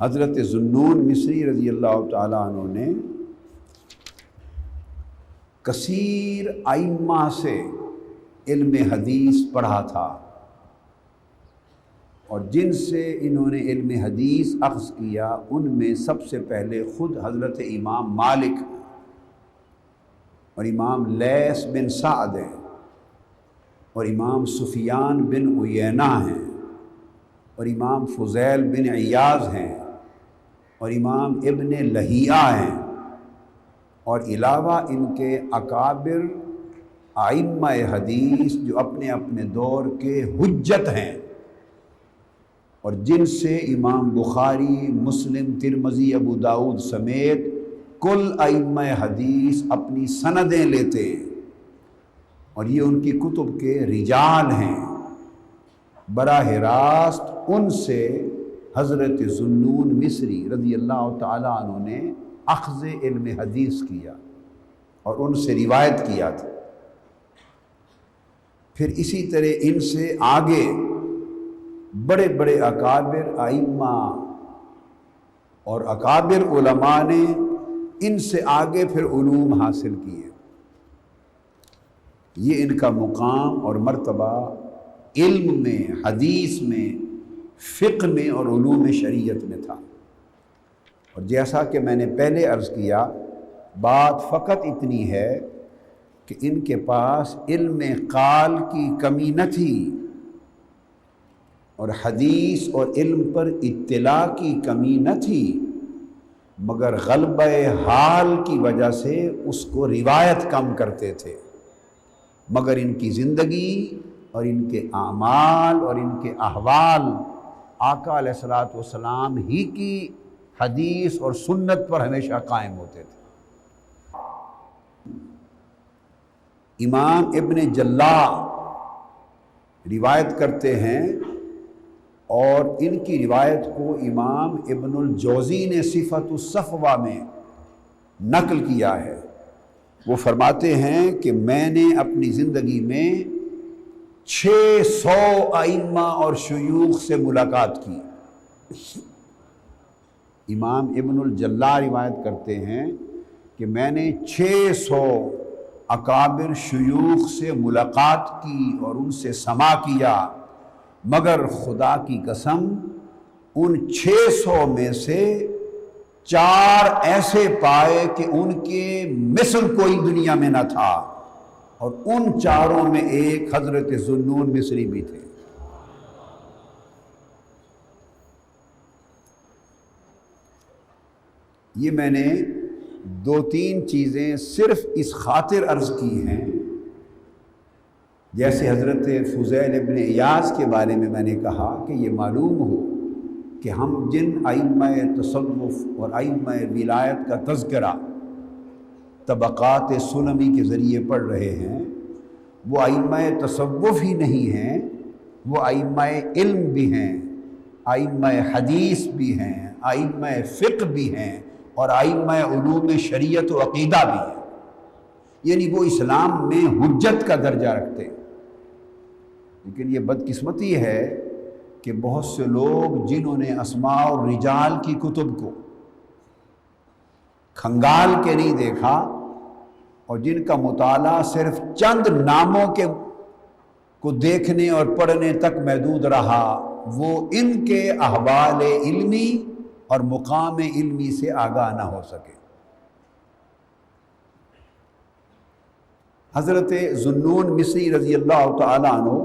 حضرت ذوالنون مصری رضی اللہ تعالیٰ عنہ نے کثیر ائمہ سے علم حدیث پڑھا تھا، اور جن سے انہوں نے علم حدیث اخذ کیا ان میں سب سے پہلے خود حضرت امام مالک اور امام لیث بن سعد ہیں، اور امام سفیان بن عیینہ ہیں، اور امام فضیل بن عیاض ہیں، اور امام ابن لہیعہ ہیں، اور علاوہ ان کے اکابر ائمہ حدیث جو اپنے اپنے دور کے حجت ہیں، اور جن سے امام بخاری، مسلم، ترمذی، ابو داؤد سمیت کل ائمہ حدیث اپنی سندیں لیتے ہیں، اور یہ ان کی کتب کے رجال ہیں۔ براہ راست ان سے حضرت ذوالنون مصری رضی اللہ تعالیٰ عنہ نے اخذ علم حدیث کیا اور ان سے روایت کیا تھا۔ پھر اسی طرح ان سے آگے بڑے بڑے اکابر ائمہ اور اکابر علماء نے ان سے آگے پھر علوم حاصل کیے۔ یہ ان کا مقام اور مرتبہ علم میں، حدیث میں، فقہ میں اور علوم شریعت میں تھا۔ اور جیسا کہ میں نے پہلے عرض کیا، بات فقط اتنی ہے کہ ان کے پاس علم قال کی کمی نہ تھی، اور حدیث اور علم پر اطلاع کی کمی نہ تھی، مگر غلبہ حال کی وجہ سے اس کو روایت کم کرتے تھے۔ مگر ان کی زندگی اور ان کے اعمال اور ان کے احوال آقا علیہ الصلوۃ والسلام ہی کی حدیث اور سنت پر ہمیشہ قائم ہوتے تھے۔ امام ابن جلا روایت کرتے ہیں، اور ان کی روایت کو امام ابن الجوزی نے صفت الصفوہ میں نقل کیا ہے۔ وہ فرماتے ہیں کہ میں نے اپنی زندگی میں 600 ائمہ اور شیوخ سے ملاقات کی۔ امام ابن الجلا روایت کرتے ہیں کہ میں نے 600 اکابر شیوخ سے ملاقات کی اور ان سے سماع کیا، مگر خدا کی قسم ان 600 میں سے 4 ایسے پائے کہ ان کے مثل کوئی دنیا میں نہ تھا، اور ان 4 میں ایک حضرت ذوالنون مصری بھی تھے۔ یہ میں نے 2-3 چیزیں صرف اس خاطر عرض کی ہیں، جیسے حضرت فضیل ابن عیاض کے بارے میں نے کہا کہ یہ معلوم ہو کہ ہم جن ائمہ تصوف اور ائمہ ولایت کا تذکرہ طبقات سلمی کے ذریعے پڑھ رہے ہیں، وہ ائمہ تصوف ہی نہیں ہیں، وہ ائمہ علم بھی ہیں، ائمہ حدیث بھی ہیں، ائمہ فقہ بھی ہیں، اور ائمہ علوم شریعت و عقیدہ بھی ہیں۔ یعنی وہ اسلام میں حجت کا درجہ رکھتے ہیں۔ لیکن یہ بدقسمتی ہے کہ بہت سے لوگ جنہوں نے اسماء الرجال کی کتب کو کھنگال کے نہیں دیکھا، اور جن کا مطالعہ صرف چند ناموں کے کو دیکھنے اور پڑھنے تک محدود رہا، وہ ان کے احوال علمی اور مقام علمی سے آگاہ نہ ہو سکے۔ حضرت ذوالنون مصری رضی اللہ تعالیٰ عنہ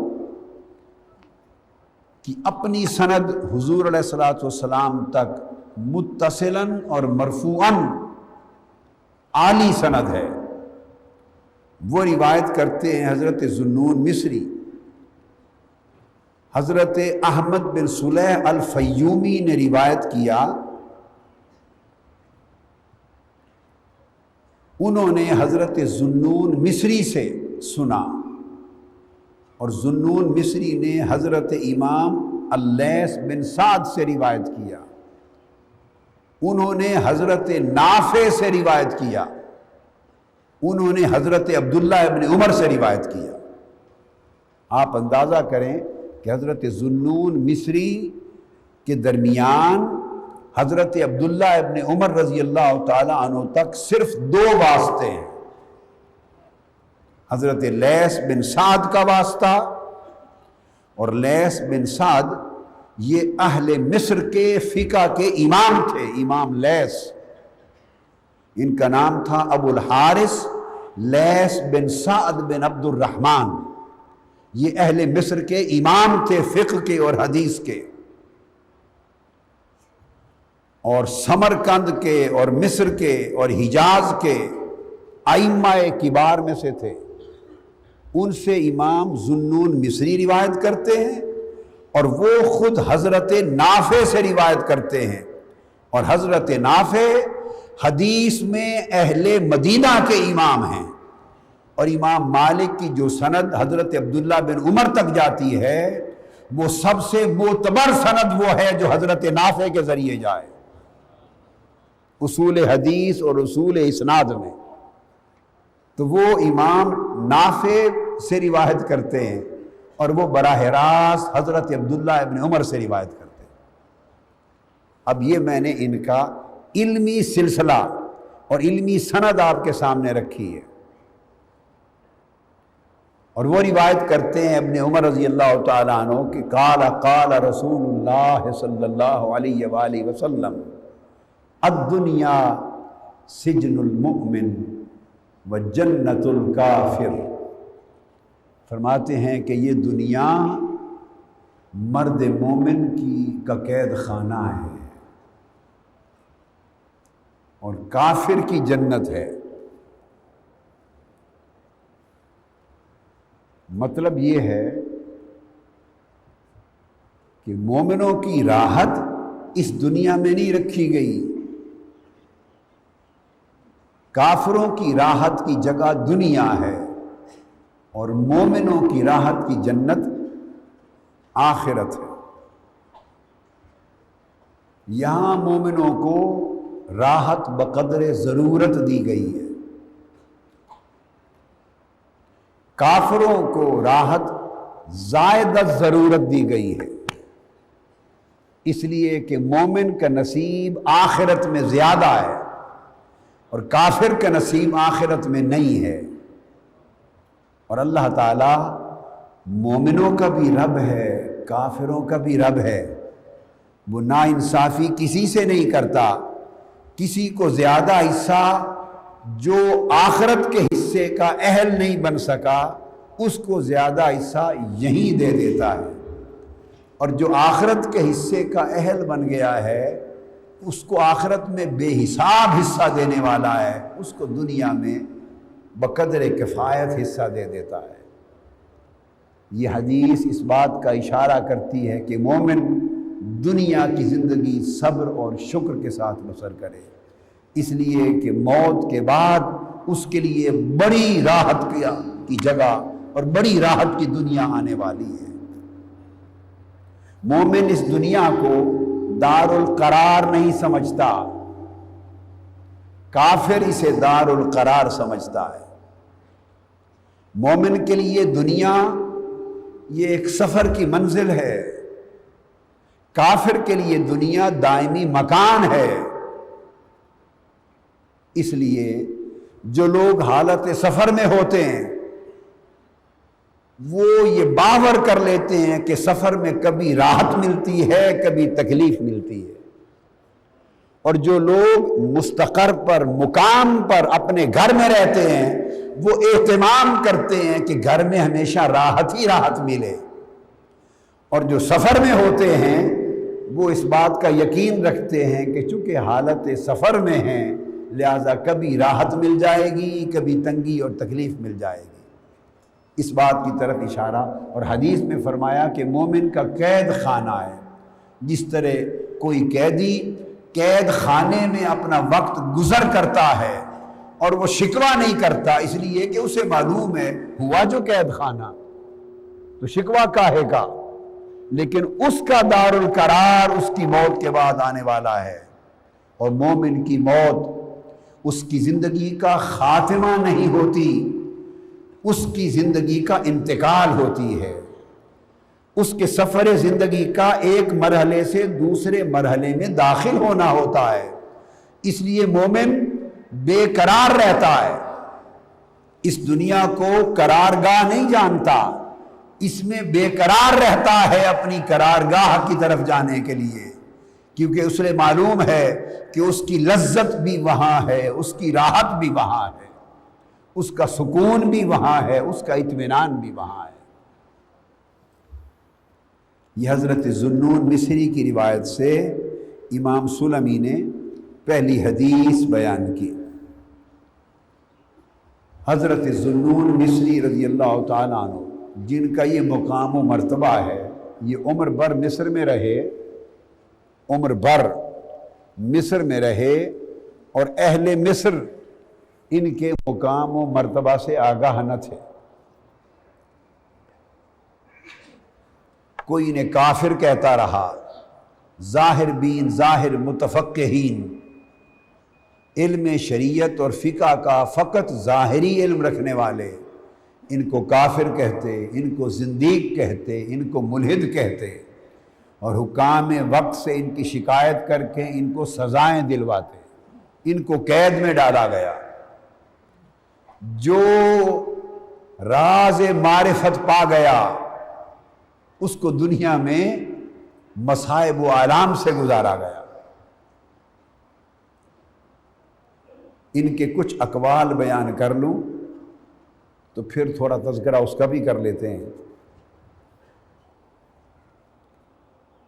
کی اپنی سند حضور علیہ الصلوۃ والسلام تک متصلاً اور مرفوعاً عالی سند ہے۔ وہ روایت کرتے ہیں حضرت ذوالنون مصری، حضرت احمد بن صلیح الفیومی نے روایت کیا، انہوں نے حضرت ذوالنون مصری سے سنا، اور ذوالنون مصری نے حضرت امام اللیث بن سعد سے روایت کیا، انہوں نے حضرت نافع سے روایت کیا، انہوں نے حضرت عبداللہ ابن عمر سے روایت کیا۔ آپ اندازہ کریں کہ حضرت ذوالنون مصری کے درمیان حضرت عبداللہ ابن عمر رضی اللہ تعالیٰ عنہ تک صرف 2 واسطے ہیں، حضرت لیث بن سعد کا واسطہ، اور لیث بن سعد یہ اہل مصر کے فقہ کے امام تھے، امام لیث، ان کا نام تھا ابو الحارث لیث بن سعد بن عبد الرحمن، یہ اہل مصر کے امام تھے فقہ کے اور حدیث کے، اور سمرقند کے اور مصر کے اور حجاز کے ائمہ کبار میں سے تھے۔ ان سے امام ذوالنون مصری روایت کرتے ہیں، اور وہ خود حضرت نافع سے روایت کرتے ہیں، اور حضرت نافع حدیث میں اہل مدینہ کے امام ہیں، اور امام مالک کی جو سند حضرت عبداللہ بن عمر تک جاتی ہے وہ سب سے معتبر سند وہ ہے جو حضرت نافع کے ذریعے جائے، اصول حدیث اور اصول اسناد میں۔ تو وہ امام نافع سے روایت کرتے ہیں، اور وہ براہ راست حضرت عبداللہ ابن عمر سے روایت کرتے ہیں۔ اب یہ میں نے ان کا علمی سلسلہ اور علمی سند آپ کے سامنے رکھی ہے، اور وہ روایت کرتے ہیں ابن عمر رضی اللہ تعالیٰ عنہ کہ قال رسول اللہ صلی اللہ علیہ وآلہ وسلم الدنیا سجن المؤمن وجنت الکافر، فرماتے ہیں کہ یہ دنیا مرد مومن کا قید خانہ ہے اور کافر کی جنت ہے۔ مطلب یہ ہے کہ مومنوں کی راحت اس دنیا میں نہیں رکھی گئی، کافروں کی راحت کی جگہ دنیا ہے، اور مومنوں کی راحت کی جنت آخرت ہے۔ یہاں مومنوں کو راحت بقدر ضرورت دی گئی ہے، کافروں کو راحت زائد از ضرورت دی گئی ہے، اس لیے کہ مومن کا نصیب آخرت میں زیادہ ہے اور کافر کا نصیب آخرت میں نہیں ہے۔ اور اللہ تعالیٰ مومنوں کا بھی رب ہے، کافروں کا بھی رب ہے، وہ ناانصافی کسی سے نہیں کرتا، کسی کو زیادہ حصہ جو آخرت کے حصے کا اہل نہیں بن سکا اس کو زیادہ حصہ یہیں دے دیتا ہے، اور جو آخرت کے حصے کا اہل بن گیا ہے اس کو آخرت میں بے حساب حصہ دینے والا ہے، اس کو دنیا میں بقدر کفایت حصہ دے دیتا ہے۔ یہ حدیث اس بات کا اشارہ کرتی ہے کہ مومن دنیا کی زندگی صبر اور شکر کے ساتھ بسر کرے، اس لیے کہ موت کے بعد اس کے لیے بڑی راحت کی جگہ اور بڑی راحت کی دنیا آنے والی ہے۔ مومن اس دنیا کو دار القرار نہیں سمجھتا، کافر اسے دار القرار سمجھتا ہے۔ مومن کے لیے دنیا یہ ایک سفر کی منزل ہے، کافر کے لیے دنیا دائمی مکان ہے۔ اس لیے جو لوگ حالت سفر میں ہوتے ہیں وہ یہ باور کر لیتے ہیں کہ سفر میں کبھی راحت ملتی ہے کبھی تکلیف ملتی ہے، اور جو لوگ مستقر پر مقام پر اپنے گھر میں رہتے ہیں وہ اہتمام کرتے ہیں کہ گھر میں ہمیشہ راحت ہی راحت ملے، اور جو سفر میں ہوتے ہیں وہ اس بات کا یقین رکھتے ہیں کہ چونکہ حالت سفر میں ہیں لہذا کبھی راحت مل جائے گی کبھی تنگی اور تکلیف مل جائے گی۔ اس بات کی طرف اشارہ، اور حدیث میں فرمایا کہ مومن کا قید خانہ ہے، جس طرح کوئی قیدی قید خانے میں اپنا وقت گزر کرتا ہے اور وہ شکوہ نہیں کرتا اس لیے کہ اسے معلوم ہے ہوا جو قید خانہ تو شکوہ کاہے کا، لیکن اس کا دار القرار اس کی موت کے بعد آنے والا ہے، اور مومن کی موت اس کی زندگی کا خاتمہ نہیں ہوتی، اس کی زندگی کا انتقال ہوتی ہے۔ اس کے سفر زندگی کا ایک مرحلے سے دوسرے مرحلے میں داخل ہونا ہوتا ہے۔ اس لیے مومن بے قرار رہتا ہے، اس دنیا کو قرارگاہ نہیں جانتا، اس میں بے قرار رہتا ہے اپنی قرارگاہ کی طرف جانے کے لیے، کیونکہ اسے معلوم ہے کہ اس کی لذت بھی وہاں ہے، اس کی راحت بھی وہاں ہے، اس کا سکون بھی وہاں ہے، اس کا اطمینان بھی وہاں ہے۔ یہ حضرت ذوالنون مصری کی روایت سے امام سلمی نے پہلی حدیث بیان کی۔ حضرت ذوالنون مصری رضی اللہ تعالیٰ عنہ، جن کا یہ مقام و مرتبہ ہے، یہ عمر بھر مصر میں رہے، عمر بھر مصر میں رہے، اور اہل مصر ان کے مقام و مرتبہ سے آگاہ نہ تھے۔ کوئی انہیں کافر کہتا رہا، ظاہر بین ظاہر متفقہین، علم شریعت اور فقہ کا فقط ظاہری علم رکھنے والے، ان کو کافر کہتے، ان کو زندیق کہتے، ان کو ملحد کہتے، اور حکام وقت سے ان کی شکایت کر کے ان کو سزائیں دلواتے، ان کو قید میں ڈالا گیا۔ جو راز معرفت پا گیا اس کو دنیا میں مصائب و آلام سے گزارا گیا۔ ان کے کچھ اقوال بیان کر لوں تو پھر تھوڑا تذکرہ اس کا بھی کر لیتے ہیں۔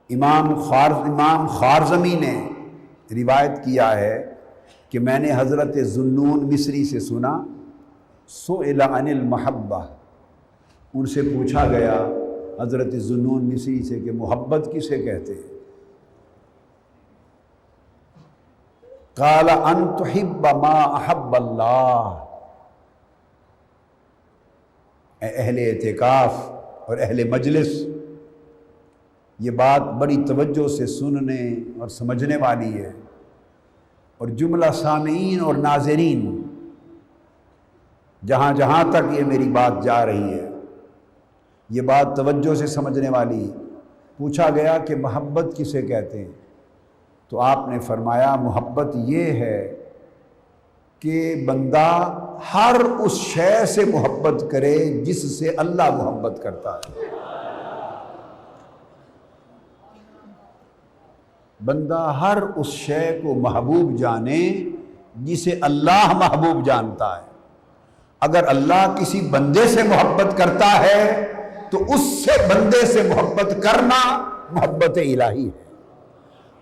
امام خارزمی نے روایت کیا ہے کہ میں نے حضرت ذوالنون مصری سے سنا، سئل عن المحبہ، ان سے پوچھا گیا حضرت ذوالنون مصری سے کہ محبت کسے کہتے ہیں؟ قال ان تحب ما احب اللہ۔ اے اہل اعتکاف اور اہل مجلس، یہ بات بڑی توجہ سے سننے اور سمجھنے والی ہے، اور جملہ سامعین اور ناظرین جہاں جہاں تک یہ میری بات جا رہی ہے، یہ بات توجہ سے سمجھنے والی۔ پوچھا گیا کہ محبت کسے کہتے ہیں؟ تو آپ نے فرمایا محبت یہ ہے کہ بندہ ہر اس شے سے محبت کرے جس سے اللہ محبت کرتا ہے۔ بندہ ہر اس شے کو محبوب جانے جسے اللہ محبوب جانتا ہے۔ اگر اللہ کسی بندے سے محبت کرتا ہے تو اس سے بندے سے محبت کرنا محبت الہی ہے۔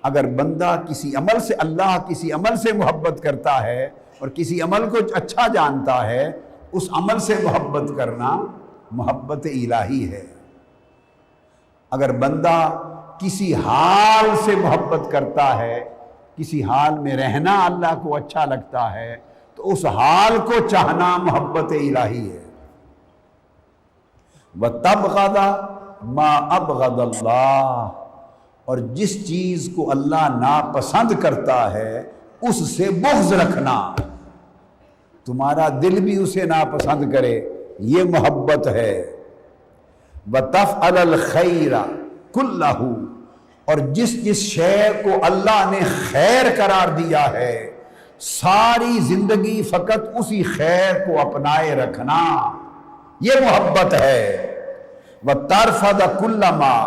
اگر بندہ کسی عمل سے، اللہ کسی عمل سے محبت کرتا ہے اور کسی عمل کو اچھا جانتا ہے، اس عمل سے محبت کرنا محبت الہی ہے۔ اگر بندہ کسی حال سے محبت کرتا ہے، کسی حال میں رہنا اللہ کو اچھا لگتا ہے، تو اس حال کو چاہنا محبت الہی ہے۔ وَتَبْغَضَ مَا أَبْغَضَ اللَّهُ، اور جس چیز کو اللہ ناپسند کرتا ہے اس سے بغض رکھنا، تمہارا دل بھی اسے ناپسند کرے، یہ محبت ہے۔ وَتَفْعَلَ الْخَيْرَ كُلَّهُ، اور جس شے کو اللہ نے خیر قرار دیا ہے، ساری زندگی فقط اسی خیر کو اپنائے رکھنا، یہ محبت ہے۔ وَتَرْفَضَ كُلَّ مَا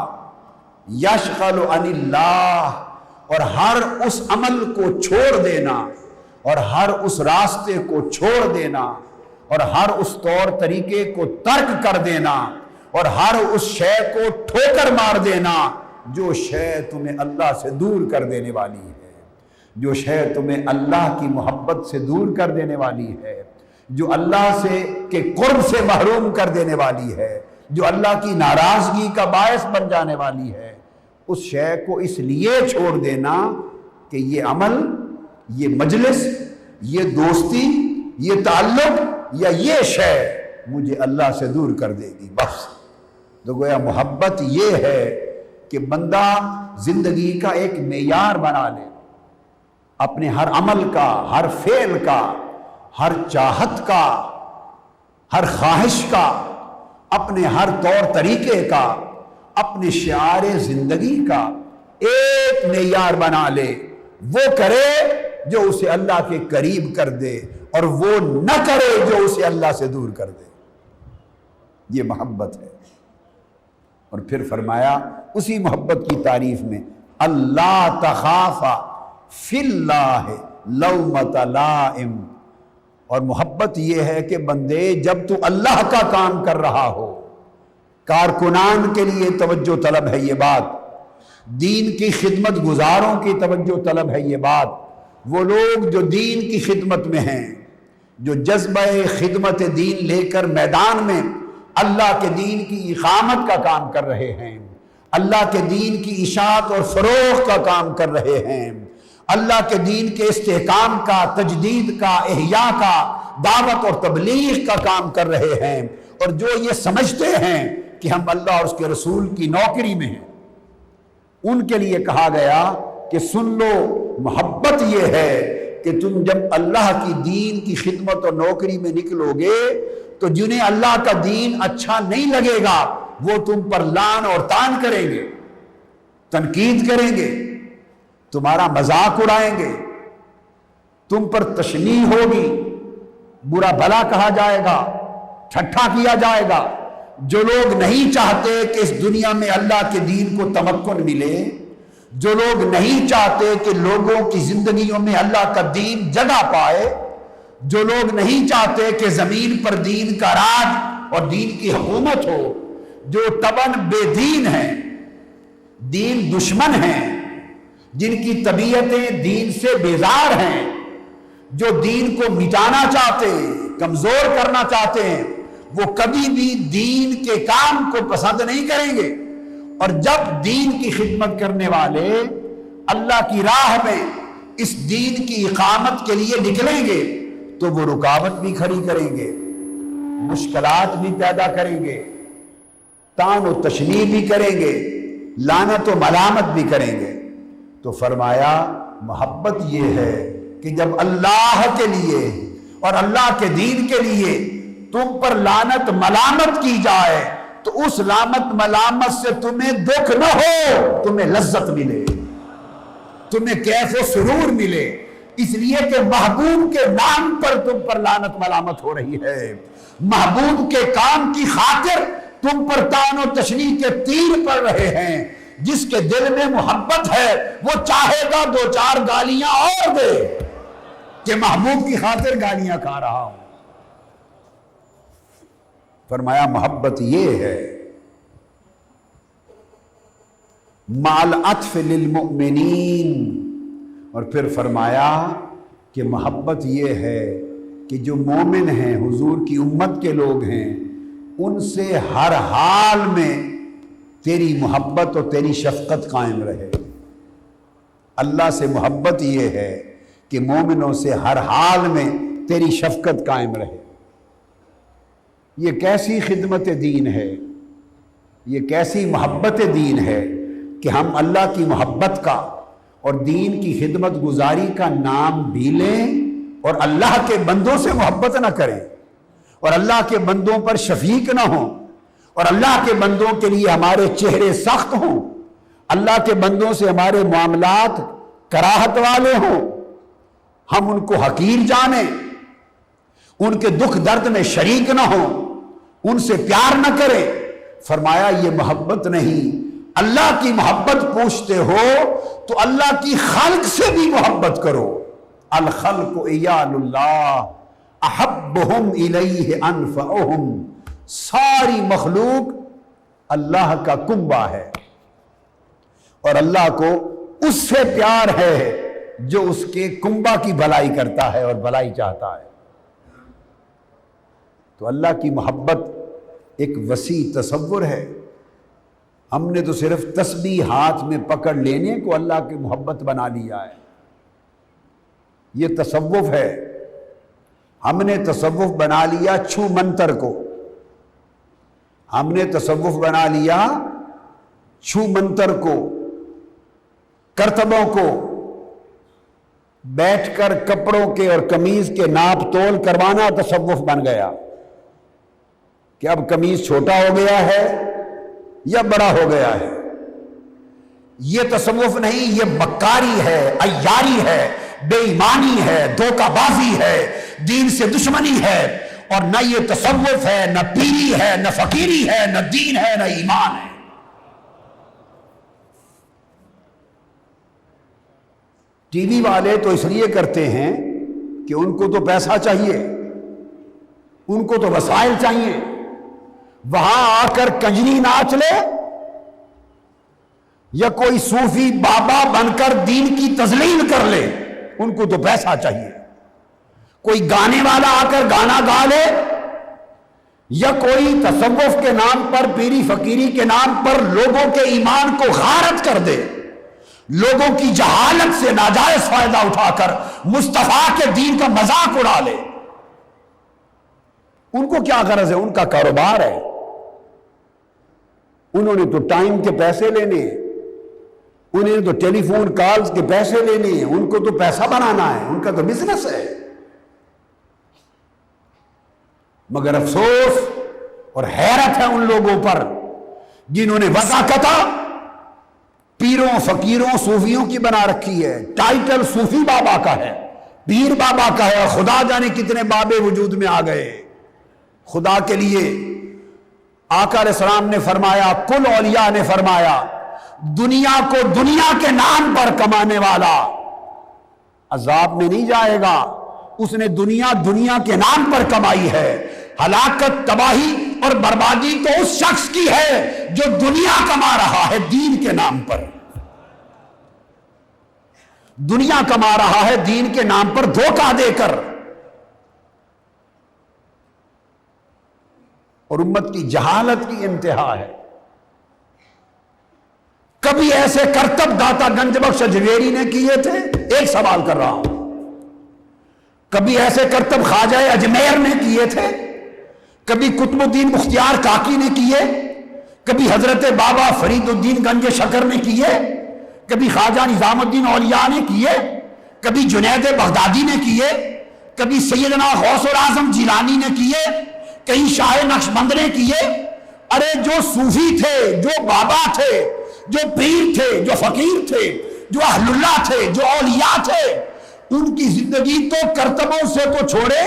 یشغل عن اللہ، اور ہر اس عمل کو چھوڑ دینا، اور ہر اس راستے کو چھوڑ دینا، اور ہر اس طور طریقے کو ترک کر دینا، اور ہر اس شے کو ٹھوکر مار دینا جو شے تمہیں اللہ سے دور کر دینے والی ہے، جو شے تمہیں اللہ کی محبت سے دور کر دینے والی ہے، جو اللہ سے کے قرب سے محروم کر دینے والی ہے، جو اللہ کی ناراضگی کا باعث بن جانے والی ہے، اس شے کو اس لیے چھوڑ دینا کہ یہ عمل، یہ مجلس، یہ دوستی، یہ تعلق یا یہ شے مجھے اللہ سے دور کر دے گی، بس۔ تو گویا محبت یہ ہے کہ بندہ زندگی کا ایک معیار بنا لے، اپنے ہر عمل کا، ہر فعل کا، ہر چاہت کا، ہر خواہش کا، اپنے ہر طور طریقے کا، اپنے شعار زندگی کا ایک معیار بنا لے، وہ کرے جو اسے اللہ کے قریب کر دے، اور وہ نہ کرے جو اسے اللہ سے دور کر دے۔ یہ محبت ہے۔ اور پھر فرمایا اسی محبت کی تعریف میں، اللہ تخاف فی اللہ لومۃ لائم، اور محبت یہ ہے کہ بندے جب تو اللہ کا کام کر رہا ہو، کارکنان کے لیے توجہ طلب ہے یہ بات، دین کی خدمت گزاروں کی توجہ طلب ہے یہ بات، وہ لوگ جو دین کی خدمت میں ہیں، جو جذبہ خدمت دین لے کر میدان میں اللہ کے دین کی اقامت کا کام کر رہے ہیں، اللہ کے دین کی اشاعت اور فروغ کا کام کر رہے ہیں، اللہ کے دین کے استحکام کا، تجدید کا، احیاء کا، دعوت اور تبلیغ کا کام کر رہے ہیں، اور جو یہ سمجھتے ہیں کہ ہم اللہ اور اس کے رسول کی نوکری میں ہیں، ان کے لیے کہا گیا کہ سن لو، محبت یہ ہے کہ تم جب اللہ کی دین کی خدمت اور نوکری میں نکلو گے تو جنہیں اللہ کا دین اچھا نہیں لگے گا وہ تم پر لعن اور طعن کریں گے، تنقید کریں گے، تمہارا مذاق اڑائیں گے، تم پر تشنیع ہوگی، برا بھلا کہا جائے گا، ٹھٹھا کیا جائے گا۔ جو لوگ نہیں چاہتے کہ اس دنیا میں اللہ کے دین کو تمکن ملے، جو لوگ نہیں چاہتے کہ لوگوں کی زندگیوں میں اللہ کا دین جگہ پائے، جو لوگ نہیں چاہتے کہ زمین پر دین کا راج اور دین کی حکومت ہو، جو طبعاً بے دین ہیں، دین دشمن ہیں، جن کی طبیعتیں دین سے بیزار ہیں، جو دین کو مٹانا چاہتے ہیں، کمزور کرنا چاہتے ہیں، وہ کبھی بھی دین کے کام کو پسند نہیں کریں گے۔ اور جب دین کی خدمت کرنے والے اللہ کی راہ میں اس دین کی اقامت کے لیے نکلیں گے تو وہ رکاوٹ بھی کھڑی کریں گے، مشکلات بھی پیدا کریں گے، طعن و تشنیع بھی کریں گے، لعنت و ملامت بھی کریں گے۔ تو فرمایا محبت یہ ہے کہ جب اللہ کے لیے اور اللہ کے دین کے لیے تم پر لعنت ملامت کی جائے تو اس لعنت ملامت سے تمہیں دکھ نہ ہو، تمہیں لذت ملے، تمہیں کیف و سرور ملے، اس لیے کہ محبوب کے نام پر تم پر لعنت ملامت ہو رہی ہے، محبوب کے کام کی خاطر تم پر طعن و تشنیع کے تیر پڑ رہے ہیں۔ جس کے دل میں محبت ہے وہ چاہے گا دو چار گالیاں اور دے کہ محبوب کی خاطر گالیاں کھا رہا ہوں۔ فرمایا محبت یہ ہے، مال عطف للمؤمنین، اور پھر فرمایا کہ محبت یہ ہے کہ جو مومن ہیں، حضور کی امت کے لوگ ہیں، ان سے ہر حال میں تیری محبت اور تیری شفقت قائم رہے۔ اللہ سے محبت یہ ہے کہ مومنوں سے ہر حال میں تیری شفقت قائم رہے۔ یہ کیسی خدمت دین ہے، یہ کیسی محبت دین ہے کہ ہم اللہ کی محبت کا اور دین کی خدمت گزاری کا نام بھی لیں اور اللہ کے بندوں سے محبت نہ کریں، اور اللہ کے بندوں پر شفیق نہ ہوں، اور اللہ کے بندوں کے لیے ہمارے چہرے سخت ہوں، اللہ کے بندوں سے ہمارے معاملات کراہت والے ہوں، ہم ان کو حقیر جانیں، ان کے دکھ درد میں شریک نہ ہوں، ان سے پیار نہ کریں۔ فرمایا یہ محبت نہیں، اللہ کی محبت پوچھتے ہو تو اللہ کی خلق سے بھی محبت کرو۔ الخلق عیال اللہ احبہم الیہ انفعہم، ساری مخلوق اللہ کا کنبہ ہے، اور اللہ کو اس سے پیار ہے جو اس کے کنبہ کی بھلائی کرتا ہے اور بھلائی چاہتا ہے۔ تو اللہ کی محبت ایک وسیع تصور ہے۔ ہم نے تو صرف تسبیح ہاتھ میں پکڑ لینے کو اللہ کی محبت بنا لیا ہے، یہ تصوف ہے۔ ہم نے تصوف بنا لیا چھو منتر کو، ہم نے تصوف بنا لیا چھو منتر کو، کرتبوں کو، بیٹھ کر کپڑوں کے اور قمیض کے ناپ تول کروانا تصوف بن گیا کہ اب قمیض چھوٹا ہو گیا ہے، یا بڑا ہو گیا ہے۔ یہ تصوف نہیں، یہ مکاری ہے، عیاری ہے، بے ایمانی ہے، دھوکہ بازی ہے، دین سے دشمنی ہے، اور نہ یہ تصوف ہے، نہ پیری ہے، نہ فقیری ہے، نہ دین ہے، نہ ایمان ہے۔ ٹی وی والے تو اس لیے کرتے ہیں کہ ان کو تو پیسہ چاہیے، ان کو تو وسائل چاہیے، وہاں آ کر کنجری ناچ لے یا کوئی صوفی بابا بن کر دین کی تذلیل کر لے، ان کو تو پیسہ چاہیے۔ کوئی گانے والا آ کر گانا گا لے یا کوئی تصوف کے نام پر، پیری فقیری کے نام پر لوگوں کے ایمان کو غارت کر دے، لوگوں کی جہالت سے ناجائز فائدہ اٹھا کر مصطفیٰ کے دین کا مذاق اڑا لے، ان کو کیا غرض ہے؟ ان کا کاروبار ہے، انہوں نے تو ٹائم کے پیسے لینے ہیں، انہیں تو ٹیلی فون کالز کے پیسے لینے ہیں، ان کو تو پیسہ بنانا ہے، ان کا تو بزنس ہے۔ مگر افسوس اور حیرت ہے ان لوگوں پر جنہوں نے وضاحت پیروں فقیروں صوفیوں کی بنا رکھی ہے، ٹائٹل صوفی بابا کا ہے، پیر بابا کا ہے، خدا جانے کتنے بابے وجود میں آ گئے۔ خدا کے لیے آقا علیہ السلام نے فرمایا، کل اولیاء نے فرمایا، دنیا کو دنیا کے نام پر کمانے والا عذاب میں نہیں جائے گا، اس نے دنیا دنیا کے نام پر کمائی ہے۔ ہلاکت، تباہی اور بربادی تو اس شخص کی ہے جو دنیا کما رہا ہے دین کے نام پر، دنیا کما رہا ہے دین کے نام پر دھوکہ دے کر، اور امت کی جہالت کی انتہا ہے۔ کبھی ایسے کرتب داتا گنج بخش جویری نے کیے تھے؟ ایک سوال کر رہا ہوں، کبھی ایسے کرتب خواجہ اجمیر نے کیے تھے؟ کبھی قطب الدین مختیار کاکی نے کیے؟ کبھی حضرت بابا فرید الدین گنج شکر نے کیے؟ کبھی خواجہ نظام الدین اولیاء نے کیے؟ کبھی جنید بغدادی نے کیے؟ کبھی سیدنا غوث العظم جیلانی نے کیے؟ کہیں شاہ نقشبند نے کیے؟ ارے جو صوفی تھے، جو بابا تھے، جو پیر تھے، جو فقیر تھے، جو اہل اللہ تھے، جو اولیاء تھے، ان کی زندگی تو کرتبوں سے تو چھوڑے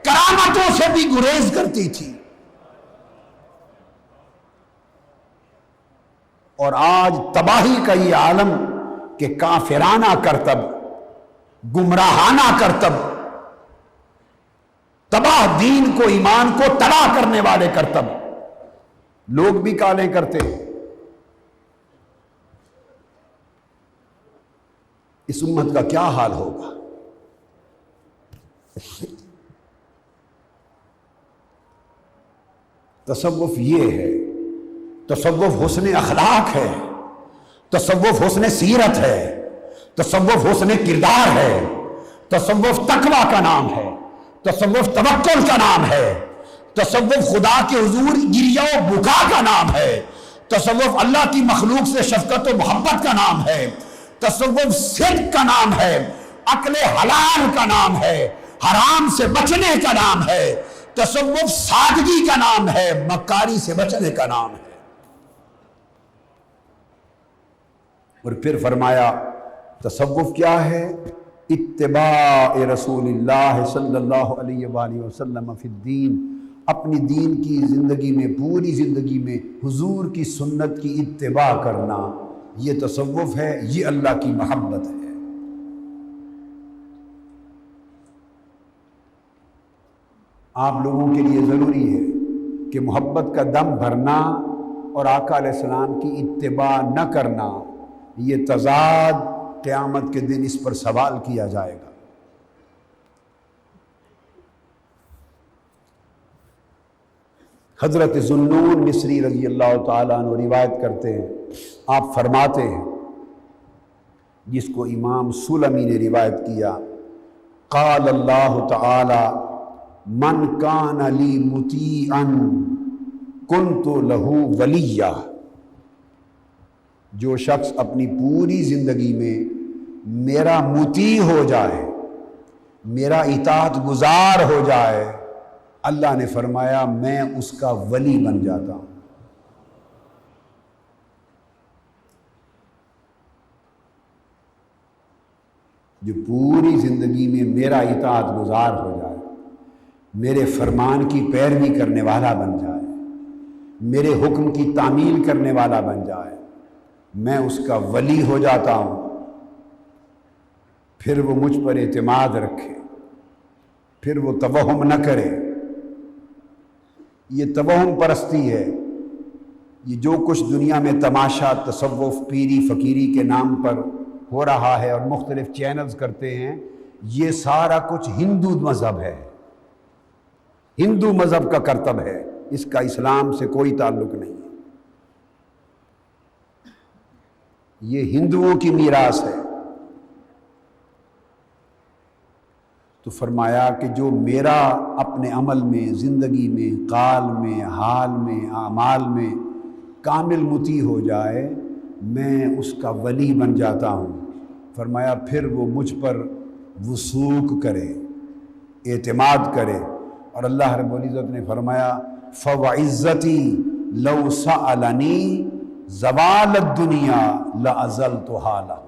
کرامتوں سے بھی گریز کرتی تھی۔ اور آج تباہی کا یہ عالم کہ کافرانہ کرتب، گمراہانہ کرتب، تباہ دین کو، ایمان کو تباہ کرنے والے کرتب لوگ بھی کالے کرتے۔ اس امت کا کیا حال ہوگا؟ تصوف یہ ہے، تصوف حسن اخلاق ہے، تصوف حسن سیرت ہے، تصوف حسن کردار ہے، تصوف تقوی کا نام ہے، تصوف توکل کا نام ہے، تصوف خدا کے حضور گریہ و بکا کا نام ہے، تصوف اللہ کی مخلوق سے شفقت و محبت کا نام ہے، تصوف صدق کا نام ہے، عقل حلال کا نام ہے، حرام سے بچنے کا نام ہے، تصوف سادگی کا نام ہے، مکاری سے بچنے کا نام ہے۔ اور پھر فرمایا تصوف کیا ہے؟ اتباع رسول اللہ صلی اللہ علیہ وآلہ وسلم فی الدین، اپنی دین کی زندگی میں، پوری زندگی میں حضور کی سنت کی اتباع کرنا، یہ تصوف ہے، یہ اللہ کی محبت ہے۔ آپ لوگوں کے لیے ضروری ہے کہ محبت کا دم بھرنا اور آقا علیہ السلام کی اتباع نہ کرنا، یہ تضاد قیامت کے دن اس پر سوال کیا جائے گا۔ حضرت ذوالنون مصری رضی اللہ تعالیٰ عنہ روایت کرتے ہیں، آپ فرماتے ہیں، جس کو امام سلمی نے روایت کیا، قال اللہ تعالی من کان لی مطیعا کنت لہ ولیہ، جو شخص اپنی پوری زندگی میں میرا مطیع ہو جائے، میرا اطاعت گزار ہو جائے، اللہ نے فرمایا میں اس کا ولی بن جاتا ہوں۔ جو پوری زندگی میں میرا اطاعت گزار ہو جائے، میرے فرمان کی پیروی کرنے والا بن جائے، میرے حکم کی تعمیل کرنے والا بن جائے، میں اس کا ولی ہو جاتا ہوں۔ پھر وہ مجھ پر اعتماد رکھے، پھر وہ توہم نہ کرے۔ یہ توہم پرستی ہے، یہ جو کچھ دنیا میں تماشا، تصوف، پیری فقیری کے نام پر ہو رہا ہے اور مختلف چینلز کرتے ہیں، یہ سارا کچھ ہندو مذہب ہے، ہندو مذہب کا کرتب ہے، اس کا اسلام سے کوئی تعلق نہیں ہے۔ یہ ہندوؤں کی میراث ہے۔ تو فرمایا کہ جو میرا اپنے عمل میں، زندگی میں، قال میں، حال میں، اعمال میں کامل مطیع ہو جائے، میں اس کا ولی بن جاتا ہوں۔ فرمایا پھر وہ مجھ پر وثوق کرے، اعتماد کرے۔ اور اللہ رب العزت نے فرمایا فَوَعِزَّتِي لَوْ سَأَلَنِي زَوَالَ الدُّنْيَا لَأَزَلْتُهَا لَهُ۔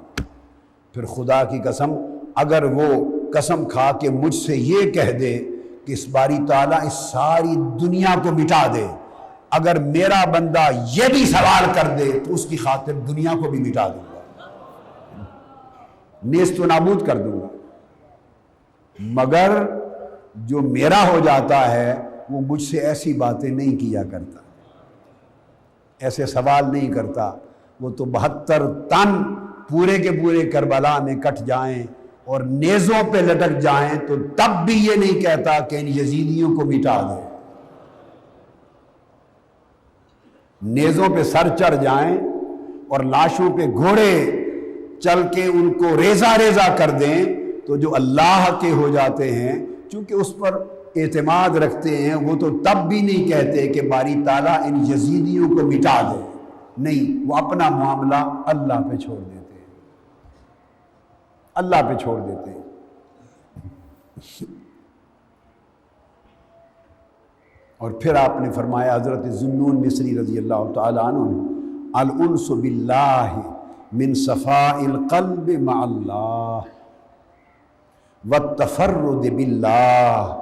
پھر خدا کی قسم، اگر وہ قسم کھا کے مجھ سے یہ کہہ دے کہ اس باری تعالیٰ اس ساری دنیا کو مٹا دے، اگر میرا بندہ یہ بھی سوال کر دے تو اس کی خاطر دنیا کو بھی مٹا دوں گا، نیست و نابود کر دوں گا۔ مگر جو میرا ہو جاتا ہے وہ مجھ سے ایسی باتیں نہیں کیا کرتا، ایسے سوال نہیں کرتا۔ وہ تو 72 تن پورے کے پورے کربلا میں کٹ جائیں اور نیزوں پہ لٹک جائیں تو تب بھی یہ نہیں کہتا کہ ان یزیدیوں کو مٹا دے۔ نیزوں پہ سر چڑھ جائیں اور لاشوں پہ گھوڑے چل کے ان کو ریزہ ریزہ کر دیں تو جو اللہ کے ہو جاتے ہیں، چونکہ اس پر اعتماد رکھتے ہیں، وہ تو تب بھی نہیں کہتے کہ باری تعالیٰ ان یزیدیوں کو مٹا دے، نہیں، وہ اپنا معاملہ اللہ پہ چھوڑ دیتے ہیں، اللہ پہ چھوڑ دیتے ہیں۔ اور پھر آپ نے فرمایا، حضرت ذوالنون مصری رضی اللہ تعالیٰ عنہ نے، الانس باللہ من صفاء القلب مع اللہ والتفرد باللہ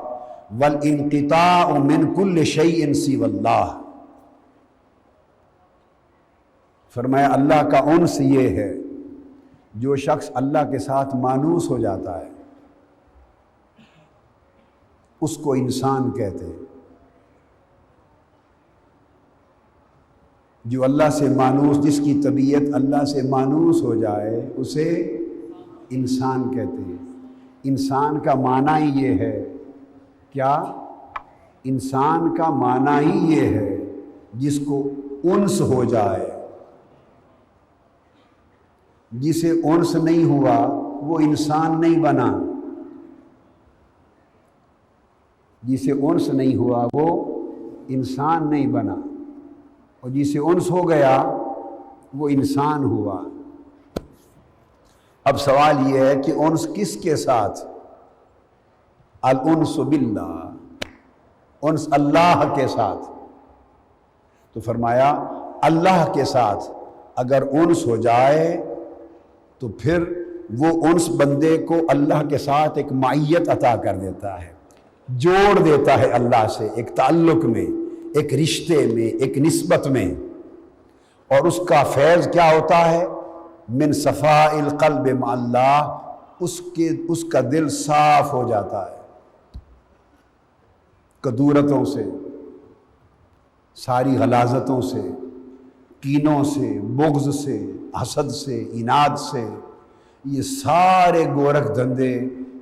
والانقطاع من کل شیء سوی اللہ۔ فرمایا اللہ کا انس یہ ہے، جو شخص اللہ کے ساتھ مانوس ہو جاتا ہے اس کو انسان کہتے ہیں۔ جو اللہ سے مانوس، جس کی طبیعت اللہ سے مانوس ہو جائے، اسے انسان کہتے ہیں۔ انسان کا معنی ہی یہ ہے، کیا؟ انسان کا معنی ہی یہ ہے جس کو انس ہو جائے۔ جسے انس نہیں ہوا وہ انسان نہیں بنا، جسے انس نہیں ہوا وہ انسان نہیں بنا، اور جسے انس ہو گیا وہ انسان ہوا۔ اب سوال یہ ہے کہ انس کس کے ساتھ؟ الانس باللہ، انس اللہ کے ساتھ۔ تو فرمایا اللہ کے ساتھ اگر انس ہو جائے تو پھر وہ انس بندے کو اللہ کے ساتھ ایک معیت عطا کر دیتا ہے، جوڑ دیتا ہے اللہ سے، ایک تعلق میں، ایک رشتے میں، ایک نسبت میں۔ اور اس کا فیض کیا ہوتا ہے؟ من صفاء القلب مع اللہ، اس کا دل صاف ہو جاتا ہے کدورتوں سے، ساری غلاظتوں سے، کینوں سے، بغض سے، حسد سے، اناد سے، یہ سارے گورکھ دھندے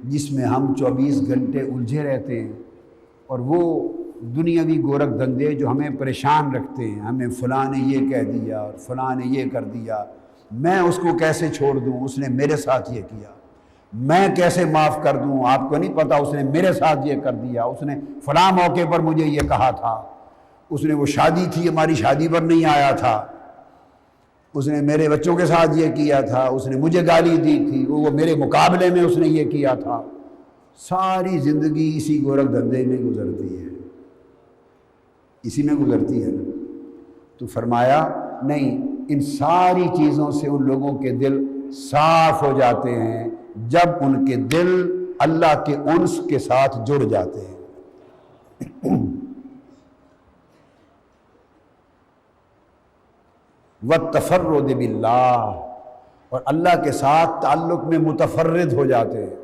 جس میں ہم 24 گھنٹے الجھے رہتے ہیں، اور وہ دنیاوی گورکھ دھندے جو ہمیں پریشان رکھتے ہیں، ہمیں فلاں نے یہ کہہ دیا اور فلاں نے یہ کر دیا، میں اس کو کیسے چھوڑ دوں، اس نے میرے ساتھ یہ کیا، میں کیسے معاف کر دوں، آپ کو نہیں پتہ اس نے میرے ساتھ یہ کر دیا، اس نے فلاں موقع پر مجھے یہ کہا تھا، اس نے وہ شادی تھی ہماری شادی پر نہیں آیا تھا، اس نے میرے بچوں کے ساتھ یہ کیا تھا، اس نے مجھے گالی دی تھی، وہ میرے مقابلے میں اس نے یہ کیا تھا۔ ساری زندگی اسی گورکھ دھندے میں گزرتی ہے، اسی میں گزرتی ہے۔ تو فرمایا نہیں، ان ساری چیزوں سے ان لوگوں کے دل صاف ہو جاتے ہیں جب ان کے دل اللہ کے انس کے ساتھ جڑ جاتے ہیں۔ وَالتَّفَرُّدِ بِاللَّهِ، اور اللہ کے ساتھ تعلق میں متفرد ہو جاتے ہیں،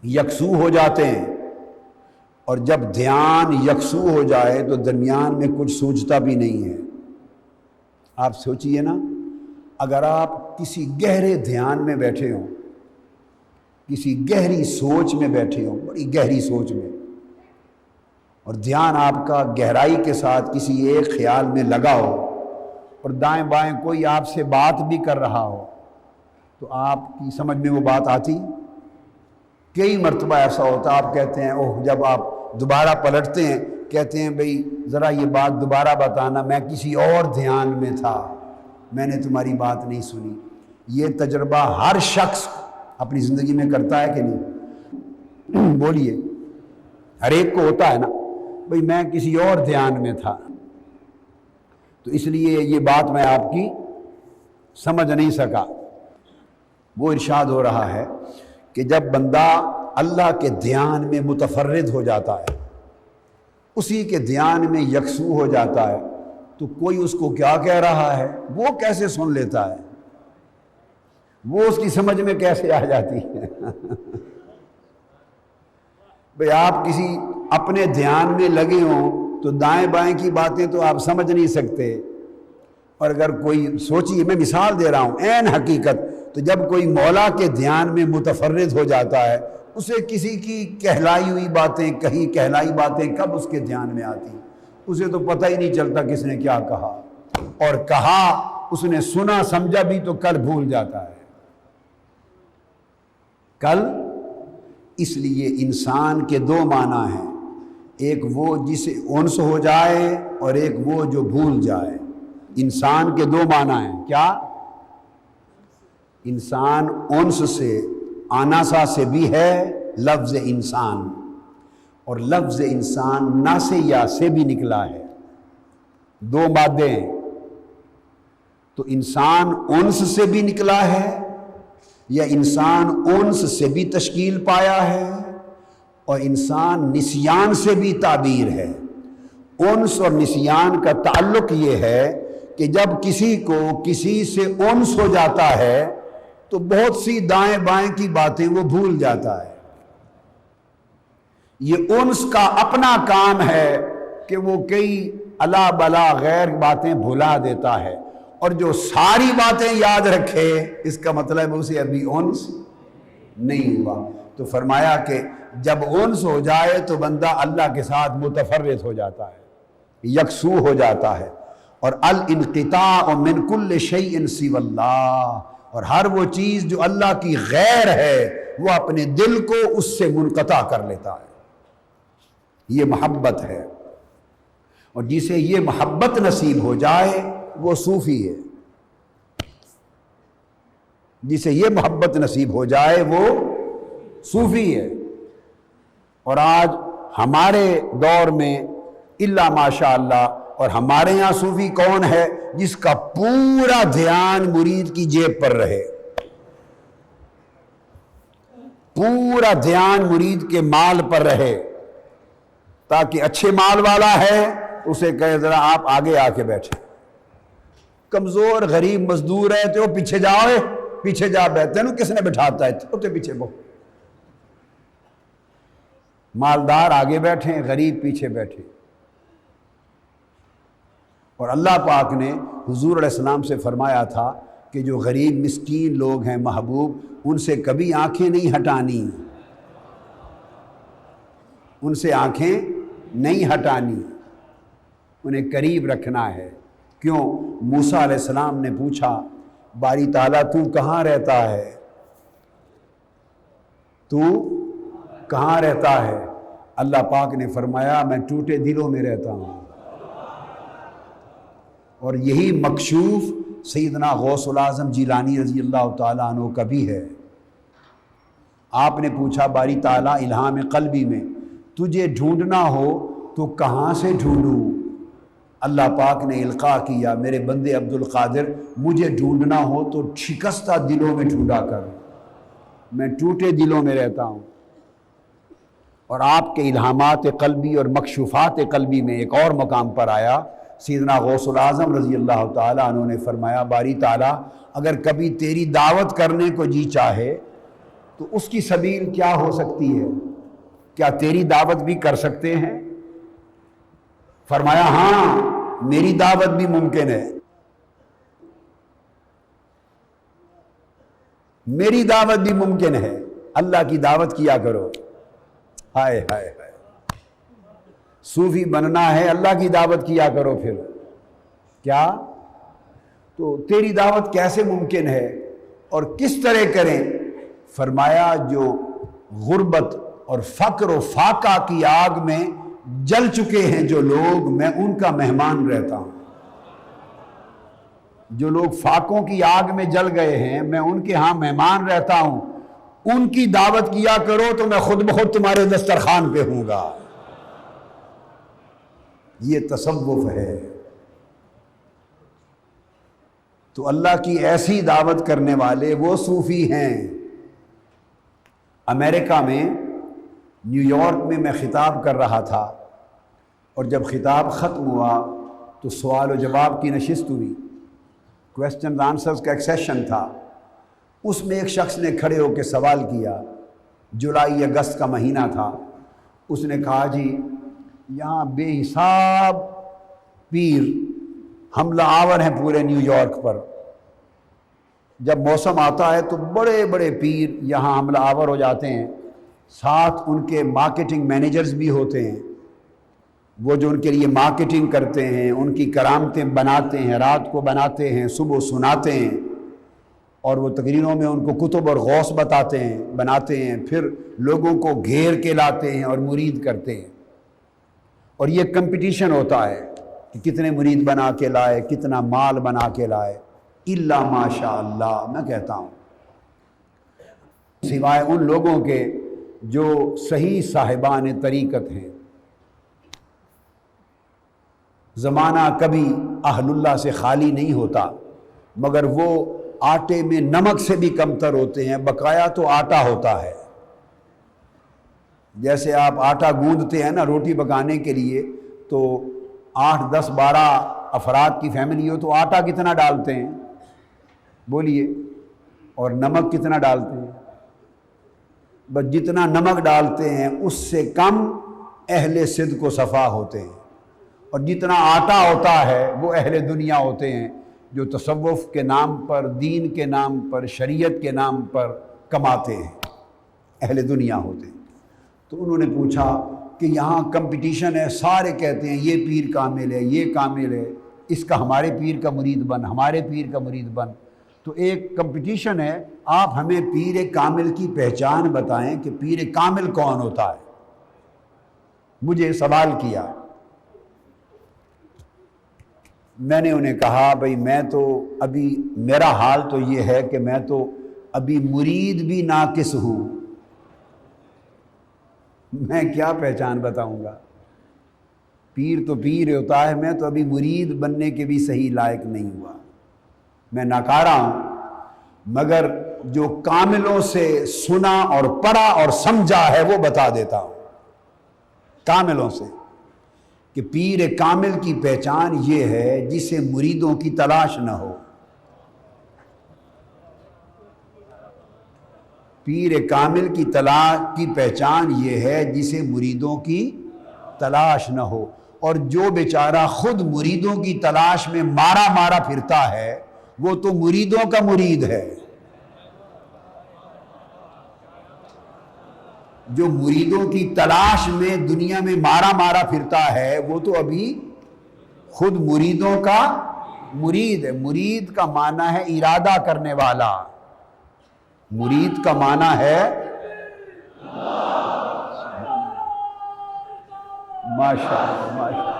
یکسو ہو جاتے ہیں۔ اور جب دھیان یکسو ہو جائے تو درمیان میں کچھ سوچتا بھی نہیں ہے۔ آپ سوچئے نا، اگر آپ کسی گہرے دھیان میں بیٹھے ہوں، کسی گہری سوچ میں بیٹھے ہوں، بڑی گہری سوچ میں، اور دھیان آپ کا گہرائی کے ساتھ کسی ایک خیال میں لگا ہو، اور دائیں بائیں کوئی آپ سے بات بھی کر رہا ہو، تو آپ کی سمجھ میں وہ بات آتی؟ کئی مرتبہ ایسا ہوتا، آپ کہتے ہیں اوہ، جب آپ دوبارہ پلٹتے ہیں کہتے ہیں بھئی ذرا یہ بات دوبارہ بتانا، میں کسی اور دھیان میں تھا، میں نے تمہاری بات نہیں سنی۔ یہ تجربہ ہر شخص اپنی زندگی میں کرتا ہے کہ نہیں؟ بولیے، ہر ایک کو ہوتا ہے نا، بھئی میں کسی اور دھیان میں تھا، تو اس لیے یہ بات میں آپ کی سمجھ نہیں سکا۔ وہ ارشاد ہو رہا ہے کہ جب بندہ اللہ کے دھیان میں متفرد ہو جاتا ہے، اسی کے دھیان میں یکسو ہو جاتا ہے، تو کوئی اس کو کیا کہہ رہا ہے وہ کیسے سن لیتا ہے، وہ اس کی سمجھ میں کیسے آ جاتی ہے۔ بھئی آپ کسی اپنے دھیان میں لگے ہوں تو دائیں بائیں کی باتیں تو آپ سمجھ نہیں سکتے، اور اگر کوئی سوچیے، میں مثال دے رہا ہوں عین حقیقت، تو جب کوئی مولا کے دھیان میں متفرد ہو جاتا ہے، اسے کسی کی کہلائی ہوئی باتیں، کہیں کہلائی باتیں کب اس کے دھیان میں آتی، اسے تو پتہ ہی نہیں چلتا کس نے کیا کہا، اور کہا اس نے سنا سمجھا بھی تو کل بھول جاتا ہے۔ کل، اس لیے انسان کے دو معنی ہیں، ایک وہ جسے انس ہو جائے اور ایک وہ جو بھول جائے۔ انسان کے دو معنی ہیں، کیا؟ انسان انس سے، آناسا سے بھی ہے لفظ انسان، اور لفظ انسان ناسیہ سے بھی نکلا ہے، دو مادے ہیں۔ تو انسان انس سے بھی نکلا ہے، یا انسان انس سے بھی تشکیل پایا ہے، اور انسان نسیان سے بھی تعبیر ہے۔ انس اور نسیان کا تعلق یہ ہے کہ جب کسی کو کسی سے انس ہو جاتا ہے تو بہت سی دائیں بائیں کی باتیں وہ بھول جاتا ہے۔ یہ انس کا اپنا کام ہے کہ وہ کئی الا بلا غیر باتیں بھلا دیتا ہے، اور جو ساری باتیں یاد رکھے اس کا مطلب اسے ابھی انس نہیں ہوا۔ تو فرمایا کہ جب انس ہو جائے تو بندہ اللہ کے ساتھ متفرد ہو جاتا ہے، یکسو ہو جاتا ہے۔ اور الانقطاع من کل شیء سوی اللہ، اور ہر وہ چیز جو اللہ کی غیر ہے وہ اپنے دل کو اس سے منقطع کر لیتا ہے۔ یہ محبت ہے، اور جسے یہ محبت نصیب ہو جائے وہ صوفی ہے، جسے یہ محبت نصیب ہو جائے وہ صوفی ہے۔ اور آج ہمارے دور میں الا ماشاء اللہ، اور ہمارے یہاں صوفی کون ہے جس کا پورا دھیان مرید کی جیب پر رہے، پورا دھیان مرید کے مال پر رہے، تاکہ اچھے مال والا ہے اسے کہے ذرا آپ آگے آ کے بیٹھے، کمزور غریب مزدور ہے تو پیچھے جاؤ، پیچھے جا بیٹھتے ہیں، کس نے بٹھاتا ہے تو پیچھے بہو، مالدار آگے بیٹھے غریب پیچھے بیٹھے۔ اور اللہ پاک نے حضور علیہ السلام سے فرمایا تھا کہ جو غریب مسکین لوگ ہیں محبوب، ان سے کبھی آنکھیں نہیں ہٹانی، ان سے آنکھیں نہیں ہٹانی، انہیں قریب رکھنا ہے۔ کیوں؟ موسیٰ علیہ السلام نے پوچھا باری تعالیٰ تو کہاں رہتا ہے، تو کہاں رہتا ہے؟ اللہ پاک نے فرمایا میں ٹوٹے دلوں میں رہتا ہوں۔ اور یہی مکشوف سیدنا غوث العظم جیلانی رضی اللہ تعالیٰ عنہ کا بھی ہے۔ آپ نے پوچھا باری تعالیٰ الہام قلبی میں تجھے ڈھونڈنا ہو تو کہاں سے ڈھونڈوں؟ اللہ پاک نے القاء کیا، میرے بندے عبد القادر مجھے ڈھونڈنا ہو تو شکستہ دلوں میں ڈھونڈا کر، میں ٹوٹے دلوں میں رہتا ہوں۔ اور آپ کے الہامات قلبی اور مکشوفات قلبی میں ایک اور مقام پر آیا، سیدنا غوث العظم رضی اللہ تعالیٰ عنہ نے فرمایا باری تعالیٰ اگر کبھی تیری دعوت کرنے کو جی چاہے تو اس کی سبیل کیا ہو سکتی ہے؟ کیا تیری دعوت بھی کر سکتے ہیں؟ فرمایا ہاں میری دعوت بھی ممکن ہے، میری دعوت بھی ممکن ہے، اللہ کی دعوت کیا کرو۔ ہائے ہائے ہائے، صوفی بننا ہے اللہ کی دعوت کیا کرو۔ پھر کیا تو تیری دعوت کیسے ممکن ہے اور کس طرح کریں؟ فرمایا جو غربت اور فقر و فاقہ کی آگ میں جل چکے ہیں جو لوگ، میں ان کا مہمان رہتا ہوں۔ جو لوگ فاقوں کی آگ میں جل گئے ہیں میں ان کے ہاں مہمان رہتا ہوں، ان کی دعوت کیا کرو تو میں خود بخود تمہارے دسترخوان پہ ہوں گا۔ یہ تصوف ہے۔ تو اللہ کی ایسی دعوت کرنے والے وہ صوفی ہیں۔ امریکہ میں نیو یارک میں خطاب کر رہا تھا، اور جب خطاب ختم ہوا تو سوال و جواب کی نشست ہوئی، کویسچن آنسرز کا ایک سیشن تھا۔ اس میں ایک شخص نے کھڑے ہو کے سوال کیا، جولائی اگست کا مہینہ تھا۔ اس نے کہا جی یہاں بے حساب پیر حملہ آور ہیں پورے نیو یارک پر، جب موسم آتا ہے تو بڑے بڑے پیر یہاں حملہ آور ہو جاتے ہیں، ساتھ ان کے مارکیٹنگ مینیجرز بھی ہوتے ہیں، وہ جو ان کے لیے مارکیٹنگ کرتے ہیں، ان کی کرامتیں بناتے ہیں، رات کو بناتے ہیں، صبح سناتے ہیں، اور وہ تقریروں میں ان کو کتب اور غوث بناتے ہیں، پھر لوگوں کو گھیر کے لاتے ہیں اور مرید کرتے ہیں۔ اور یہ کمپٹیشن ہوتا ہے کہ کتنے مرید بنا کے لائے، کتنا مال بنا کے لائے، الا ماشاء اللہ۔ میں کہتا ہوں سوائے ان لوگوں کے جو صحیح صاحبان طریقت ہیں، زمانہ کبھی اہل اللہ سے خالی نہیں ہوتا، مگر وہ آٹے میں نمک سے بھی کمتر ہوتے ہیں، بقایا تو آٹا ہوتا ہے۔ جیسے آپ آٹا گوندھتے ہیں نا روٹی پکانے کے لیے، تو 8 10 12 افراد کی فیملی ہو تو آٹا کتنا ڈالتے ہیں بولیے، اور نمک کتنا ڈالتے ہیں؟ بس جتنا نمک ڈالتے ہیں اس سے کم اہل صدق و صفا ہوتے ہیں، اور جتنا آٹا ہوتا ہے وہ اہل دنیا ہوتے ہیں جو تصوف کے نام پر، دین کے نام پر، شریعت کے نام پر کماتے ہیں، اہل دنیا ہوتے ہیں۔ تو انہوں نے پوچھا کہ یہاں کمپٹیشن ہے، سارے کہتے ہیں یہ پیر کامل ہے، یہ کامل ہے، اس کا ہمارے پیر کا مرید بن، ہمارے پیر کا مرید بن۔ تو ایک کمپٹیشن ہے، آپ ہمیں پیر کامل کی پہچان بتائیں کہ پیر کامل کون ہوتا ہے۔ مجھے سوال کیا، میں نے انہیں کہا بھئی میں تو ابھی میرا حال تو یہ ہے کہ میں تو ابھی مرید بھی ناقص ہوں، میں کیا پہچان بتاؤں گا؟ پیر تو پیر ہوتا ہے، میں تو ابھی مرید بننے کے بھی صحیح لائق نہیں ہوا، میں ناکارہ ہوں۔ مگر جو کاملوں سے سنا اور پڑھا اور سمجھا ہے وہ بتا دیتا ہوں کاملوں سے، کہ پیر کامل کی پہچان یہ ہے جسے مریدوں کی تلاش نہ ہو۔ پیر کامل کی پہچان یہ ہے جسے مریدوں کی تلاش نہ ہو، اور جو بیچارہ خود مریدوں کی تلاش میں مارا پھرتا ہے وہ تو مریدوں کا مرید ہے۔ جو مریدوں کی تلاش میں دنیا میں مارا پھرتا ہے وہ تو ابھی خود مریدوں کا مرید ہے۔ مرید کا معنی ہے ارادہ کرنے والا، مرید کا معنی ہے ماشاءاللہ ماشاءاللہ۔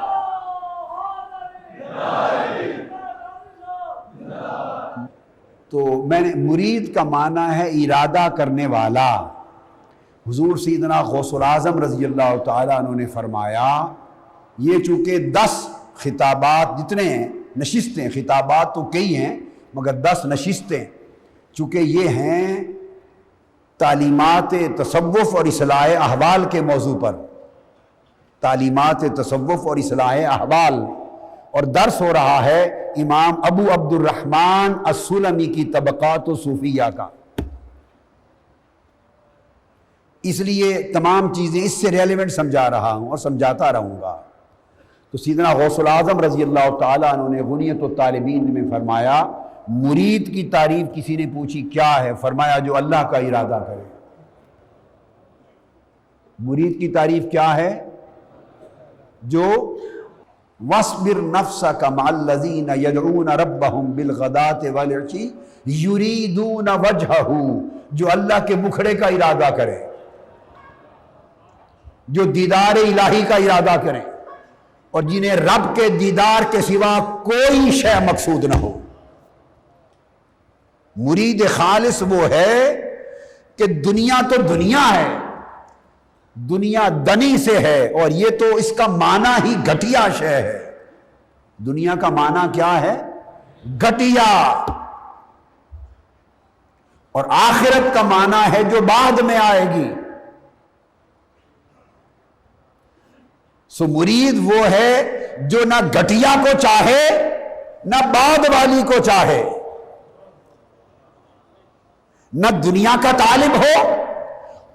تو میں نے مرید کا معنی ہے ارادہ کرنے والا۔ حضور سیدنا غوث العظم رضی اللہ تعالیٰ عنہ نے فرمایا یہ چونکہ 10 خطابات جتنے ہیں، نشستیں، خطابات تو کئی ہیں مگر 10 نشستیں، چونکہ یہ ہیں تعلیمات تصوف اور اصلاح احوال کے موضوع پر، تعلیمات تصوف اور اصلاح احوال، اور درس ہو رہا ہے امام ابو عبد الرحمن السلمی کی طبقات و صوفیہ کا، اس لیے تمام چیزیں اس سے ریلیونٹ سمجھا رہا ہوں اور سمجھاتا رہوں گا۔ تو سیدنا غوث العظم رضی اللہ تعالیٰ عنہ نے غنیۃ الطالبین میں فرمایا، مرید کی تعریف کسی نے پوچھی کیا ہے، فرمایا جو اللہ کا ارادہ کرے۔ مرید کی تعریف کیا ہے؟ جو وَاصْبِرْ نَفْسَكَ مَعَ الَّذِينَ يَدْعُونَ رَبَّهُمْ بِالْغَدَاةِ وَالْعَشِيِّ يُرِيدُونَ وَجْهَهُ، جو اللہ کے مکھڑے کا ارادہ کرے، جو دیدار الہی کا ارادہ کریں، اور جنہیں رب کے دیدار کے سوا کوئی شے مقصود نہ ہو۔ مرید خالص وہ ہے کہ دنیا تو دنیا ہے، دنیا دنی سے ہے، اور یہ تو اس کا معنی ہی گھٹیا شے ہے۔ دنیا کا معنی کیا ہے؟ گھٹیا، اور آخرت کا معنی ہے جو بعد میں آئے گی۔ سو مرید وہ ہے جو نہ گھٹیا کو چاہے نہ بعد والی کو چاہے، نہ دنیا کا طالب ہو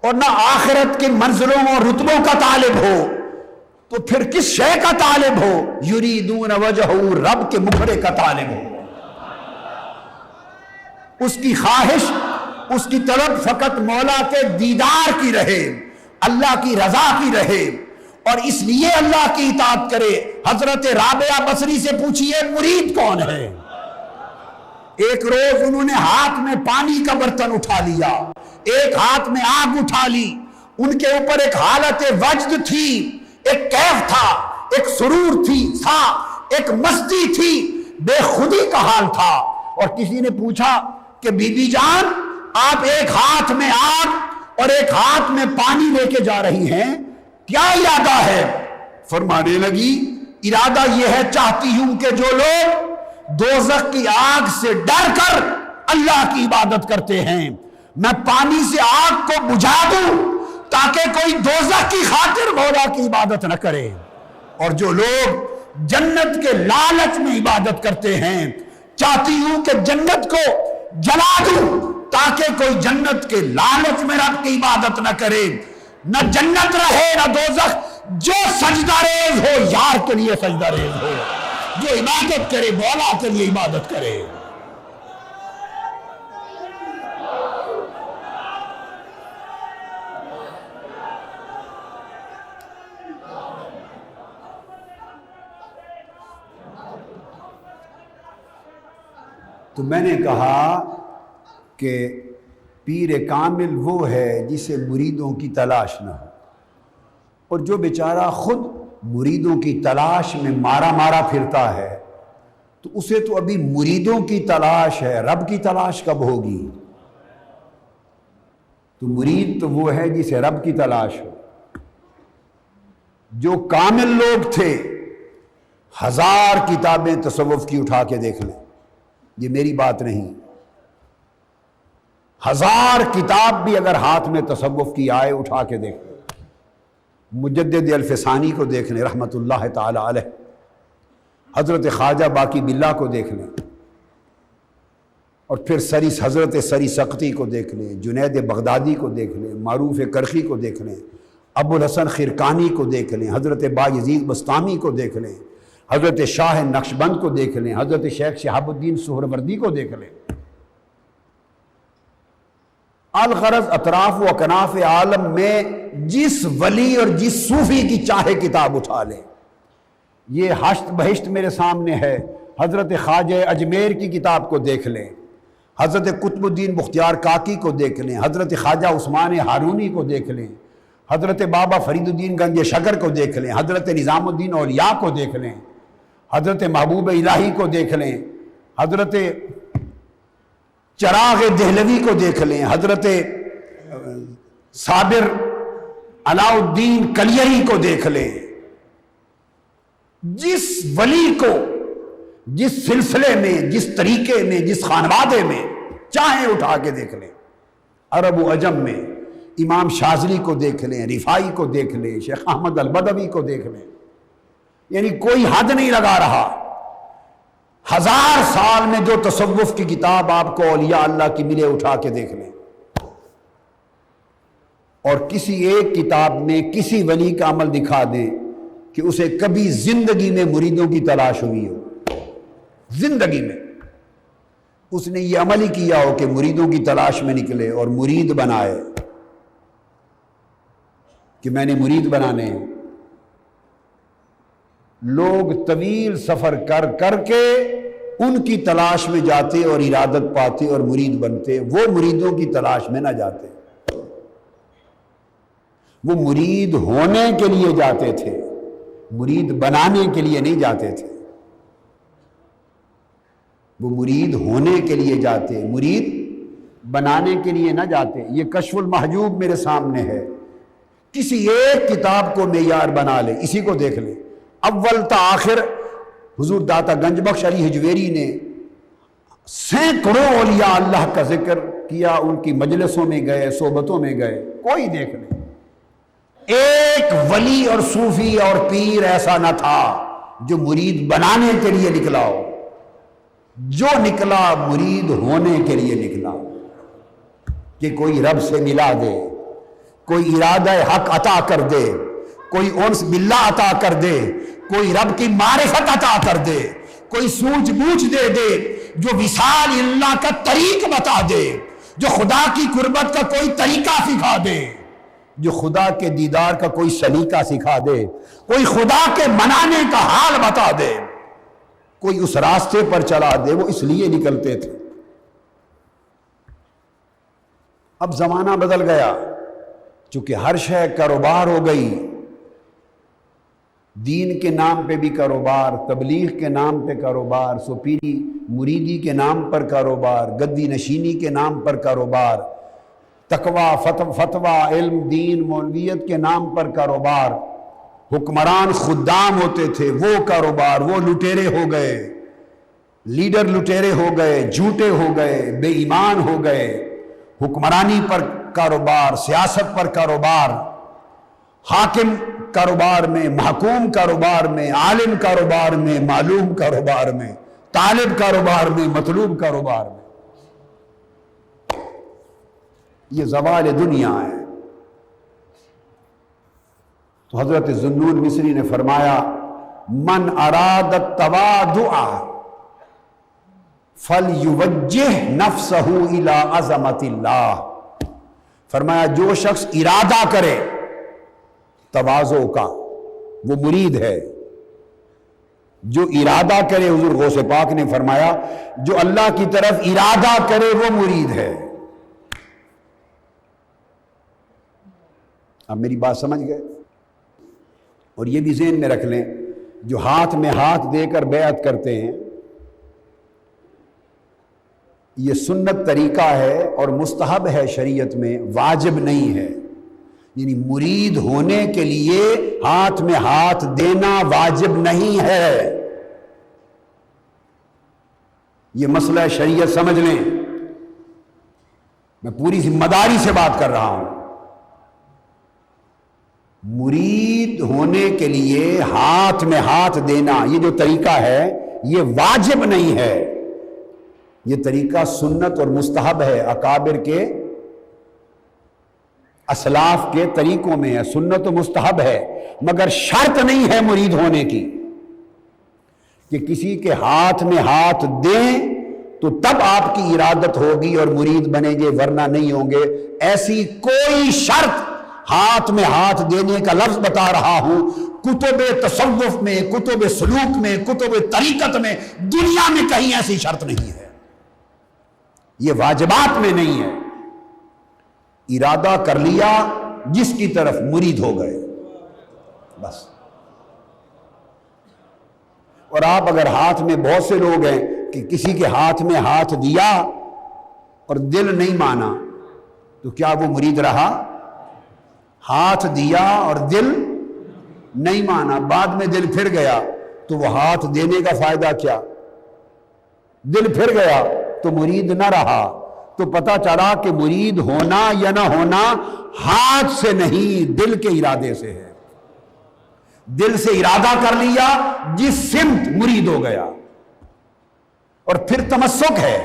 اور نہ آخرت کے منزلوں اور رتبوں کا طالب ہو، تو پھر کس شے کا طالب ہو؟ یریدون وجہہ، رب کے مکھڑے کا طالب ہو۔ اس کی خواہش، اس کی طلب فقط مولا کے دیدار کی رہے، اللہ کی رضا کی رہے، اور اس لیے اللہ کی اطاعت کرے۔ حضرت رابعہ بصری سے پوچھئے مرید کون ہے؟ ایک روز انہوں نے ہاتھ میں پانی کا برتن اٹھا لیا، ایک ہاتھ میں آگ اٹھا لی، ان کے اوپر ایک حالت وجد تھی، ایک کیف تھا، ایک سرور تھا، ایک مستی تھی، بے خودی کا حال تھا۔ اور کسی نے پوچھا کہ بی بی جان، آپ ایک ہاتھ میں آگ اور ایک ہاتھ میں پانی لے کے جا رہی ہیں، کیا ارادہ ہے؟ فرمانے لگی، ارادہ یہ ہے، چاہتی ہوں کہ جو لوگ دوزخ کی آگ سے ڈر کر اللہ کی عبادت کرتے ہیں، میں پانی سے آگ کو بجھا دوں تاکہ کوئی دوزخ کی خاطر مولا کی عبادت نہ کرے، اور جو لوگ جنت کے لالچ میں عبادت کرتے ہیں، چاہتی ہوں کہ جنت کو جلا دوں تاکہ کوئی جنت کے لالچ میں رب کی عبادت نہ کرے۔ نہ جنت رہے نہ دوزخ، جو سجدہ ریز ہو یار کے لیے سجدہ ریز ہو، جو عبادت کرے مولا کے لیے عبادت کرے۔ تو میں نے کہا کہ پیر کامل وہ ہے جسے مریدوں کی تلاش نہ ہو، اور جو بیچارہ خود مریدوں کی تلاش میں مارا پھرتا ہے، تو اسے تو ابھی مریدوں کی تلاش ہے، رب کی تلاش کب ہوگی؟ تو مرید تو وہ ہے جسے رب کی تلاش ہو۔ جو کامل لوگ تھے، 1000 کتابیں تصوف کی اٹھا کے دیکھ لیں، یہ میری بات نہیں، 1000 کتاب بھی اگر ہاتھ میں تصوف کی آئے اٹھا کے دیکھ لیں، مجدد الفسانی کو دیکھ لیں رحمت اللہ تعالی علیہ، حضرت خواجہ باقی باللہ کو دیکھ لیں، اور پھر حضرت سری سقطی کو دیکھ لیں، جنید بغدادی کو دیکھ لیں، معروف کرخی کو دیکھ لیں، ابو الحسن خرقانی کو دیکھ لیں، حضرت بایزید بستامی کو دیکھ لیں، حضرت شاہ نقشبند کو دیکھ لیں، حضرت شیخ شہاب الدین سہروردی کو دیکھ لیں۔ الغرض اطراف و اکناف عالم میں جس ولی اور جس صوفی کی چاہے کتاب اٹھا لیں۔ یہ ہشت بہشت میرے سامنے ہے، حضرت خواجہ اجمیر کی کتاب کو دیکھ لیں، حضرت قطب الدین بختیار کاکی کو دیکھ لیں، حضرت خواجہ عثمان ہارونی کو دیکھ لیں، حضرت بابا فرید الدین گنج شکر کو دیکھ لیں، حضرت نظام الدین اولیاء کو دیکھ لیں، حضرت محبوب الہی کو دیکھ لیں، حضرت چراغ دہلوی کو دیکھ لیں، حضرت صابر علاء الدین کلیری کو دیکھ لیں، جس ولی کو جس سلسلے میں، جس طریقے میں، جس خانوادے میں چاہیں اٹھا کے دیکھ لیں، عرب و عجم میں امام شاذلی کو دیکھ لیں، رفاعی کو دیکھ لیں، شیخ احمد البدوی کو دیکھ لیں، یعنی کوئی حد نہیں لگا رہا۔ 1000 سال میں جو تصوف کی کتاب آپ کو اولیاء اللہ کی ملے، اٹھا کے دیکھ لیں، اور کسی ایک کتاب میں کسی ولی کا عمل دکھا دیں کہ اسے کبھی زندگی میں مریدوں کی تلاش ہوئی ہو، زندگی میں اس نے یہ عمل ہی کیا ہو کہ مریدوں کی تلاش میں نکلے اور مرید بنائے کہ میں نے مرید بنانے ہیں۔ لوگ طویل سفر کر کر کے ان کی تلاش میں جاتے اور ارادت پاتے اور مرید بنتے، وہ مریدوں کی تلاش میں نہ جاتے، وہ مرید ہونے کے لیے جاتے تھے، مرید بنانے کے لیے نہیں جاتے تھے۔ وہ مرید ہونے کے لیے جاتے، مرید بنانے کے لیے نہ جاتے۔ یہ کشف المحجوب میرے سامنے ہے، کسی ایک کتاب کو معیار بنا لے، اسی کو دیکھ لے، اول تا آخر حضور داتا گنج بخش علی حجویری نے سینکڑوں اولیاء اللہ کا ذکر کیا، ان کی مجلسوں میں گئے، صحبتوں میں گئے، کوئی دیکھ لے، ایک ولی اور صوفی اور پیر ایسا نہ تھا جو مرید بنانے کے لیے نکلا ہو، جو نکلا مرید ہونے کے لیے نکلا، کہ کوئی رب سے ملا دے، کوئی ارادہ حق عطا کر دے، کوئی انس باللہ عطا کر دے، کوئی رب کی معرفت عطا کر دے، کوئی سوجھ بوجھ دے دے، جو وصال اللہ کا طریق بتا دے، جو خدا کی قربت کا کوئی طریقہ سکھا دے، جو خدا کے دیدار کا کوئی سلیقہ سکھا دے، کوئی خدا کے منانے کا حال بتا دے، کوئی اس راستے پر چلا دے، وہ اس لیے نکلتے تھے۔ اب زمانہ بدل گیا، چونکہ ہر شے کاروبار ہو گئی، دین کے نام پہ بھی کاروبار، تبلیغ کے نام پہ کاروبار، سپیری مریدی کے نام پر کاروبار، گدی نشینی کے نام پر کاروبار، تقوی، فتویٰ، علم، دین، مولویت کے نام پر کاروبار، حکمران خدام ہوتے تھے، وہ کاروبار، وہ لٹیرے ہو گئے، لیڈر لٹیرے ہو گئے، جھوٹے ہو گئے، بے ایمان ہو گئے، حکمرانی پر کاروبار، سیاست پر کاروبار، حاکم کاروبار میں، محکوم کاروبار میں، عالم کاروبار میں، معلوم کاروبار میں، طالب کاروبار میں، مطلوب کاروبار میں۔ یہ زوال دنیا ہے۔ تو حضرت ذوالنون مصری نے فرمایا، من اراد التواضع فلیوجہ نفسہ الی عظمت اللہ۔ فرمایا جو شخص ارادہ کرے تواضع کا، وہ مرید ہے۔ جو ارادہ کرے، حضور غوث پاک نے فرمایا، جو اللہ کی طرف ارادہ کرے وہ مرید ہے۔ اب میری بات سمجھ گئے؟ اور یہ بھی ذہن میں رکھ لیں، جو ہاتھ میں ہاتھ دے کر بیعت کرتے ہیں، یہ سنت طریقہ ہے اور مستحب ہے، شریعت میں واجب نہیں ہے۔ یعنی مرید ہونے کے لیے ہاتھ میں ہاتھ دینا واجب نہیں ہے۔ یہ مسئلہ شریعت سمجھ لیں، میں پوری ذمہ داری سے بات کر رہا ہوں۔ مرید ہونے کے لیے ہاتھ میں ہاتھ دینا، یہ جو طریقہ ہے یہ واجب نہیں ہے، یہ طریقہ سنت اور مستحب ہے، اکابر کے اسلاف کے طریقوں میں ہے، سنت و مستحب ہے، مگر شرط نہیں ہے مرید ہونے کی کہ کسی کے ہاتھ میں ہاتھ دیں تو تب آپ کی ارادت ہوگی اور مرید بنیں گے، ورنہ نہیں ہوں گے۔ ایسی کوئی شرط ہاتھ میں ہاتھ دینے کا لفظ بتا رہا ہوں، کتب تصوف میں، کتب سلوک میں، کتب طریقت میں، دنیا میں کہیں ایسی شرط نہیں ہے، یہ واجبات میں نہیں ہے۔ ارادہ کر لیا، جس کی طرف مرید ہو گئے بس۔ اور آپ اگر ہاتھ میں بہت سے لوگ ہیں کہ کسی کے ہاتھ میں ہاتھ دیا اور دل نہیں مانا، تو کیا وہ مرید رہا؟ ہاتھ دیا اور دل نہیں مانا، بعد میں دل پھر گیا تو وہ ہاتھ دینے کا فائدہ کیا؟ دل پھر گیا تو مرید نہ رہا، تو پتہ چلا کہ مرید ہونا یا نہ ہونا ہاتھ سے نہیں، دل کے ارادے سے ہے۔ دل سے ارادہ کر لیا، جس سمت مرید ہو گیا، اور پھر تمسک ہے۔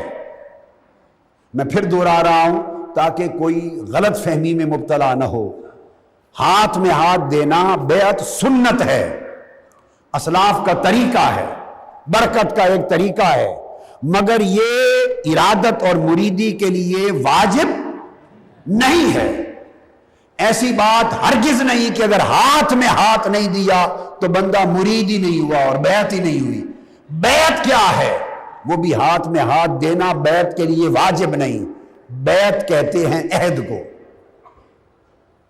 میں پھر دوہرا رہا ہوں تاکہ کوئی غلط فہمی میں مبتلا نہ ہو۔ ہاتھ میں ہاتھ دینا بیعت سنت ہے، اسلاف کا طریقہ ہے، برکت کا ایک طریقہ ہے، مگر یہ ارادت اور مریدی کے لیے واجب نہیں ہے۔ ایسی بات ہرگز نہیں کہ اگر ہاتھ میں ہاتھ نہیں دیا تو بندہ مرید ہی نہیں ہوا اور بیعت ہی نہیں ہوئی۔ بیعت کیا ہے؟ وہ بھی ہاتھ میں ہاتھ دینا بیعت کے لیے واجب نہیں، بیعت کہتے ہیں عہد کو۔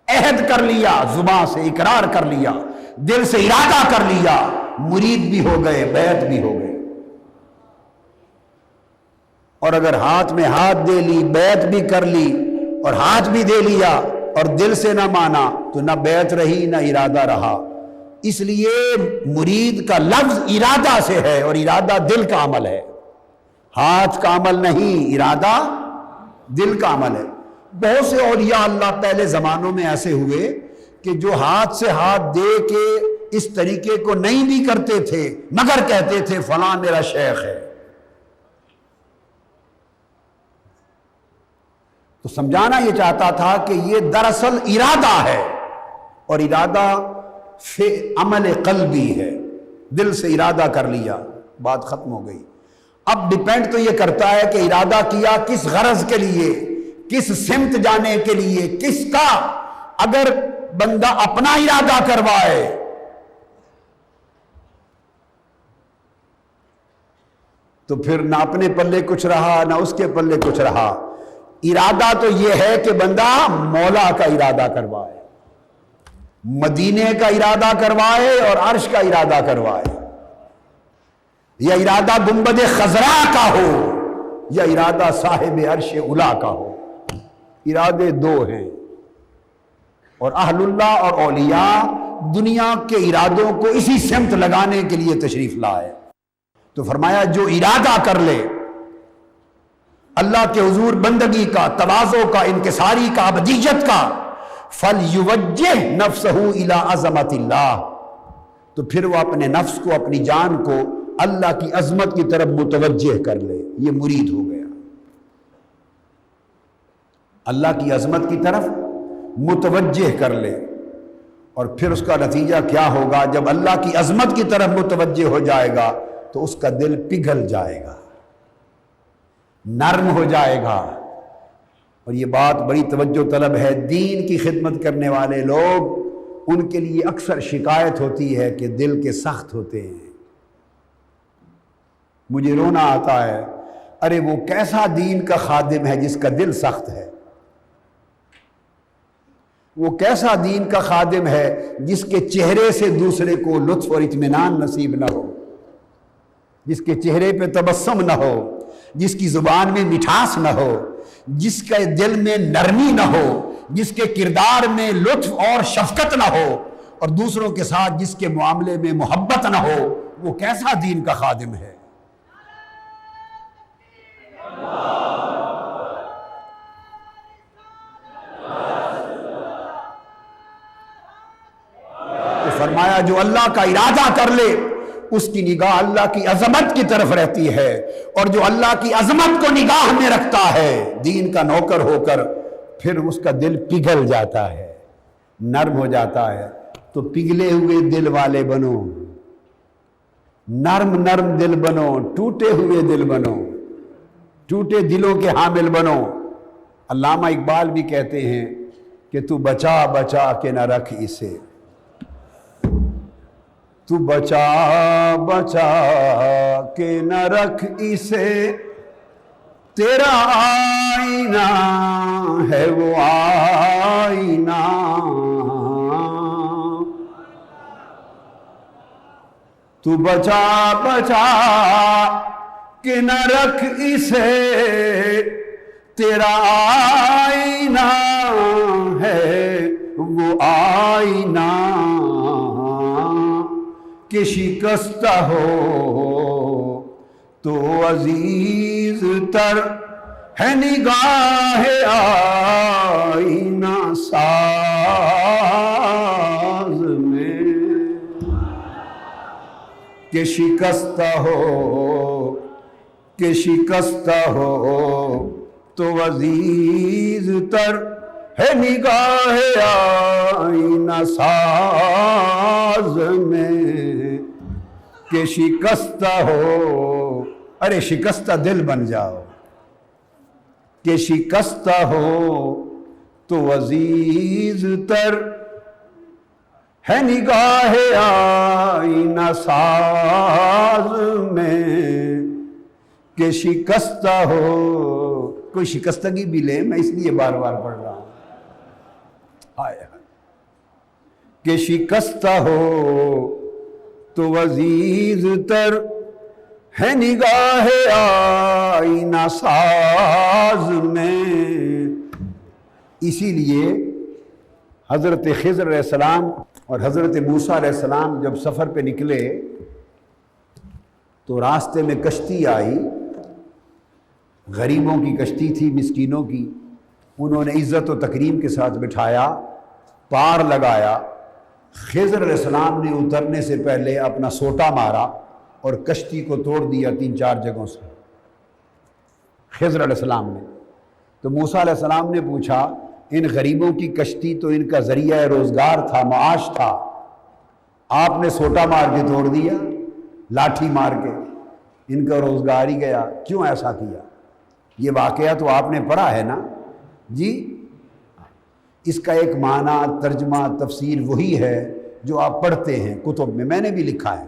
عہد کر لیا، زبان سے اقرار کر لیا، دل سے ارادہ کر لیا، مرید بھی ہو گئے، بیعت بھی ہو گئے۔ اور اگر ہاتھ میں ہاتھ دے لی، بیعت بھی کر لی اور ہاتھ بھی دے لیا اور دل سے نہ مانا تو نہ بیعت رہی نہ ارادہ رہا۔ اس لیے مرید کا لفظ ارادہ سے ہے، اور ارادہ دل کا عمل ہے، ہاتھ کا عمل نہیں، ارادہ دل کا عمل ہے۔ بہت سے اولیاء اللہ پہلے زمانوں میں ایسے ہوئے کہ جو ہاتھ سے ہاتھ دے کے اس طریقے کو نہیں بھی کرتے تھے، مگر کہتے تھے فلاں میرا شیخ ہے۔ تو سمجھانا یہ چاہتا تھا کہ یہ دراصل ارادہ ہے، اور ارادہ عمل قلبی ہے، دل سے ارادہ کر لیا، بات ختم ہو گئی۔ اب ڈیپینڈ تو یہ کرتا ہے کہ ارادہ کیا کس غرض کے لیے، کس سمت جانے کے لیے، کس کا۔ اگر بندہ اپنا ارادہ کروائے تو پھر نہ اپنے پلے کچھ رہا نہ اس کے پلے کچھ رہا۔ ارادہ تو یہ ہے کہ بندہ مولا کا ارادہ کروائے، مدینے کا ارادہ کروائے اور عرش کا ارادہ کروائے، یا ارادہ گنبد خضرا کا ہو یا ارادہ صاحب عرش اولا کا ہو۔ ارادے دو ہیں، اور اہل اللہ اور اولیاء دنیا کے ارادوں کو اسی سمت لگانے کے لیے تشریف لائے۔ تو فرمایا جو ارادہ کر لے اللہ کے حضور بندگی کا، تواضع کا، انکساری کا، ابدیت کا، فَلْيُوَجِّهْ نَفْسَهُ إِلَىٰ عَظَمَةِ اللَّهِ، تو پھر وہ اپنے نفس کو، اپنی جان کو اللہ کی عظمت کی طرف متوجہ کر لے، یہ مرید ہو گیا۔ اللہ کی عظمت کی طرف متوجہ کر لے، اور پھر اس کا نتیجہ کیا ہوگا؟ جب اللہ کی عظمت کی طرف متوجہ ہو جائے گا تو اس کا دل پگھل جائے گا، نرم ہو جائے گا۔ اور یہ بات بڑی توجہ طلب ہے، دین کی خدمت کرنے والے لوگ، ان کے لیے اکثر شکایت ہوتی ہے کہ دل کے سخت ہوتے ہیں۔ مجھے رونا آتا ہے، ارے وہ کیسا دین کا خادم ہے جس کا دل سخت ہے؟ وہ کیسا دین کا خادم ہے جس کے چہرے سے دوسرے کو لطف اور اطمینان نصیب نہ ہو، جس کے چہرے پہ تبسم نہ ہو، جس کی زبان میں مٹھاس نہ ہو، جس کے دل میں نرمی نہ ہو، جس کے کردار میں لطف اور شفقت نہ ہو، اور دوسروں کے ساتھ جس کے معاملے میں محبت نہ ہو، وہ کیسا دین کا خادم ہے؟ تو فرمایا جو اللہ کا ارادہ کر لے اس کی نگاہ اللہ کی عظمت کی طرف رہتی ہے، اور جو اللہ کی عظمت کو نگاہ میں رکھتا ہے دین کا نوکر ہو کر، پھر اس کا دل پگھل جاتا ہے، نرم ہو جاتا ہے۔ تو پگھلے ہوئے دل والے بنو، نرم نرم دل بنو، ٹوٹے ہوئے دل بنو، ٹوٹے دلوں کے حامل بنو۔ علامہ اقبال بھی کہتے ہیں کہ تو بچا بچا کے نہ رکھ اسے، تو بچا بچا کے نہ رکھ اسے، تیرا آئینہ ہے وہ آئینہ، تو بچا بچا کہ نہ رکھ اسے، تیرا آئینہ ہے وہ آئینہ، کہ کہ شکستہ ہو تو عزیز تر ہے نگاہ آئینہ ساز میں، کہ شکستہ ہو کہ شکستہ ہو تو عزیز تر ہے نگاہ آئینہ ساز میں، کہ شکستہ ہو، ارے شکستہ دل بن جاؤ، کہ شکستہ ہو تو عزیز تر ہے نگاہ آئینہ ساز میں، کہ شکستہ ہو، کوئی شکستگی بھی لے، میں اس لیے بار بار پڑھ رہا ہوں، کہ شکستہ ہو تو عزیز تر ہے نگاہ آئینہ ساز میں۔ اسی لیے حضرت خضر علیہ السلام اور حضرت موسیٰ علیہ السلام جب سفر پہ نکلے تو راستے میں کشتی آئی، غریبوں کی کشتی تھی، مسکینوں کی، انہوں نے عزت و تکریم کے ساتھ بٹھایا، پار لگایا۔ خضر علیہ السلام نے اترنے سے پہلے اپنا سوٹا مارا اور کشتی کو توڑ دیا 3-4 جگہوں سے، خضر علیہ السلام نے۔ تو موسیٰ علیہ السلام نے پوچھا، ان غریبوں کی کشتی تو ان کا ذریعہ روزگار تھا، معاش تھا، آپ نے سوٹا مار کے توڑ دیا، لاٹھی مار کے، ان کا روزگار ہی گیا، کیوں ایسا کیا؟ یہ واقعہ تو آپ نے پڑھا ہے نا جی؟ اس کا ایک معنی، ترجمہ، تفسیر وہی ہے جو آپ پڑھتے ہیں کتب میں نے بھی لکھا ہے،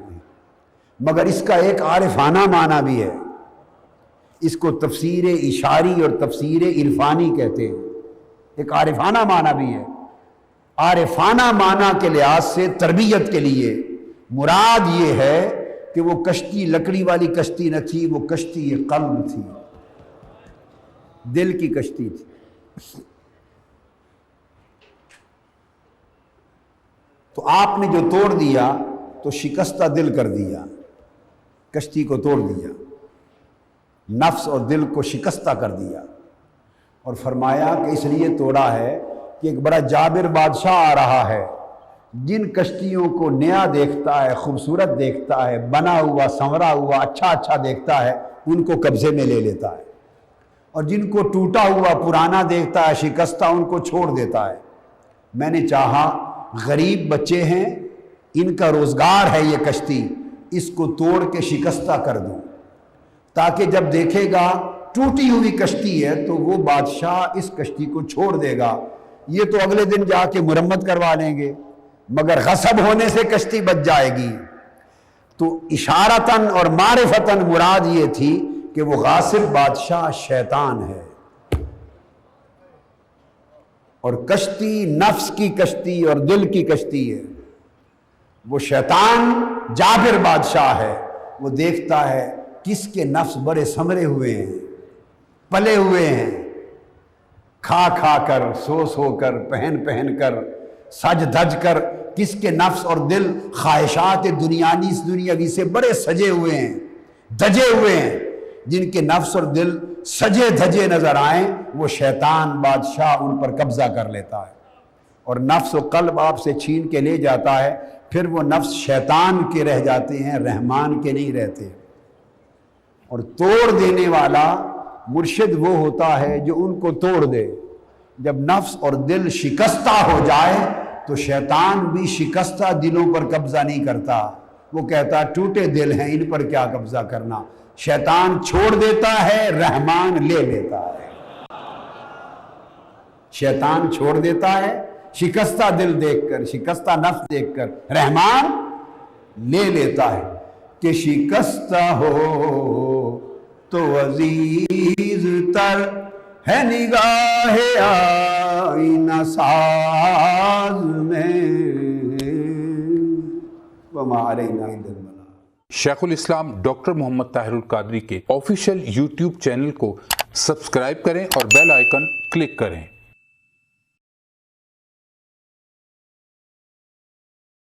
مگر اس کا ایک عارفانہ معنی بھی ہے۔ اس کو تفسیر اشاری اور تفسیر عرفانی کہتے ہیں، ایک عارفانہ معنی بھی ہے۔ عارفانہ معنی کے لحاظ سے تربیت کے لیے مراد یہ ہے کہ وہ کشتی لکڑی والی کشتی نہ تھی، وہ کشتی قلب تھی، دل کی کشتی تھی۔ تو آپ نے جو توڑ دیا تو شکستہ دل کر دیا، کشتی کو توڑ دیا، نفس اور دل کو شکستہ کر دیا، اور فرمایا کہ اس لیے توڑا ہے کہ ایک بڑا جابر بادشاہ آ رہا ہے، جن کشتیوں کو نیا دیکھتا ہے، خوبصورت دیکھتا ہے، بنا ہوا سنورا ہوا اچھا دیکھتا ہے، ان کو قبضے میں لے لیتا ہے، اور جن کو ٹوٹا ہوا پرانا دیکھتا ہے، شکستہ، ان کو چھوڑ دیتا ہے۔ میں نے چاہا غریب بچے ہیں، ان کا روزگار ہے یہ کشتی، اس کو توڑ کے شکستہ کر دوں، تاکہ جب دیکھے گا ٹوٹی ہوئی کشتی ہے تو وہ بادشاہ اس کشتی کو چھوڑ دے گا، یہ تو اگلے دن جا کے مرمت کروا لیں گے، مگر غصب ہونے سے کشتی بچ جائے گی۔ تو اشارتاً اور معرفتاً مراد یہ تھی کہ وہ غاصب بادشاہ شیطان ہے، اور کشتی نفس کی کشتی اور دل کی کشتی ہے۔ وہ شیطان جابر بادشاہ ہے، وہ دیکھتا ہے کس کے نفس بڑے سمرے ہوئے ہیں، پلے ہوئے ہیں، کھا کھا کر، سو سو کر، پہن پہن کر، سج دھج کر، کس کے نفس اور دل خواہشات دنیاوی سے بڑے سجے ہوئے ہیں، دھجے ہوئے ہیں۔ جن کے نفس اور دل سجے دھجے نظر آئیں وہ شیطان بادشاہ ان پر قبضہ کر لیتا ہے، اور نفس و قلب آپ سے چھین کے لے جاتا ہے، پھر وہ نفس شیطان کے رہ جاتے ہیں، رحمان کے نہیں رہتے۔ اور توڑ دینے والا مرشد وہ ہوتا ہے جو ان کو توڑ دے۔ جب نفس اور دل شکستہ ہو جائے تو شیطان بھی شکستہ دلوں پر قبضہ نہیں کرتا، وہ کہتا ٹوٹے دل ہیں، ان پر کیا قبضہ کرنا۔ شیطان چھوڑ دیتا ہے، رحمان لے لیتا ہے۔ شیطان چھوڑ دیتا ہے شکستہ دل دیکھ کر، شکستہ نفس دیکھ کر، رحمان لے لیتا ہے۔ کہ شکستہ ہو تو عزیز تر ہے نگاہ آئینہ ساز میں، وما علینا الا البلاغ۔ شیخ الاسلام ڈاکٹر محمد طاہر القادری کے آفیشیل یوٹیوب چینل کو سبسکرائب کریں اور بیل آئیکن کلک کریں۔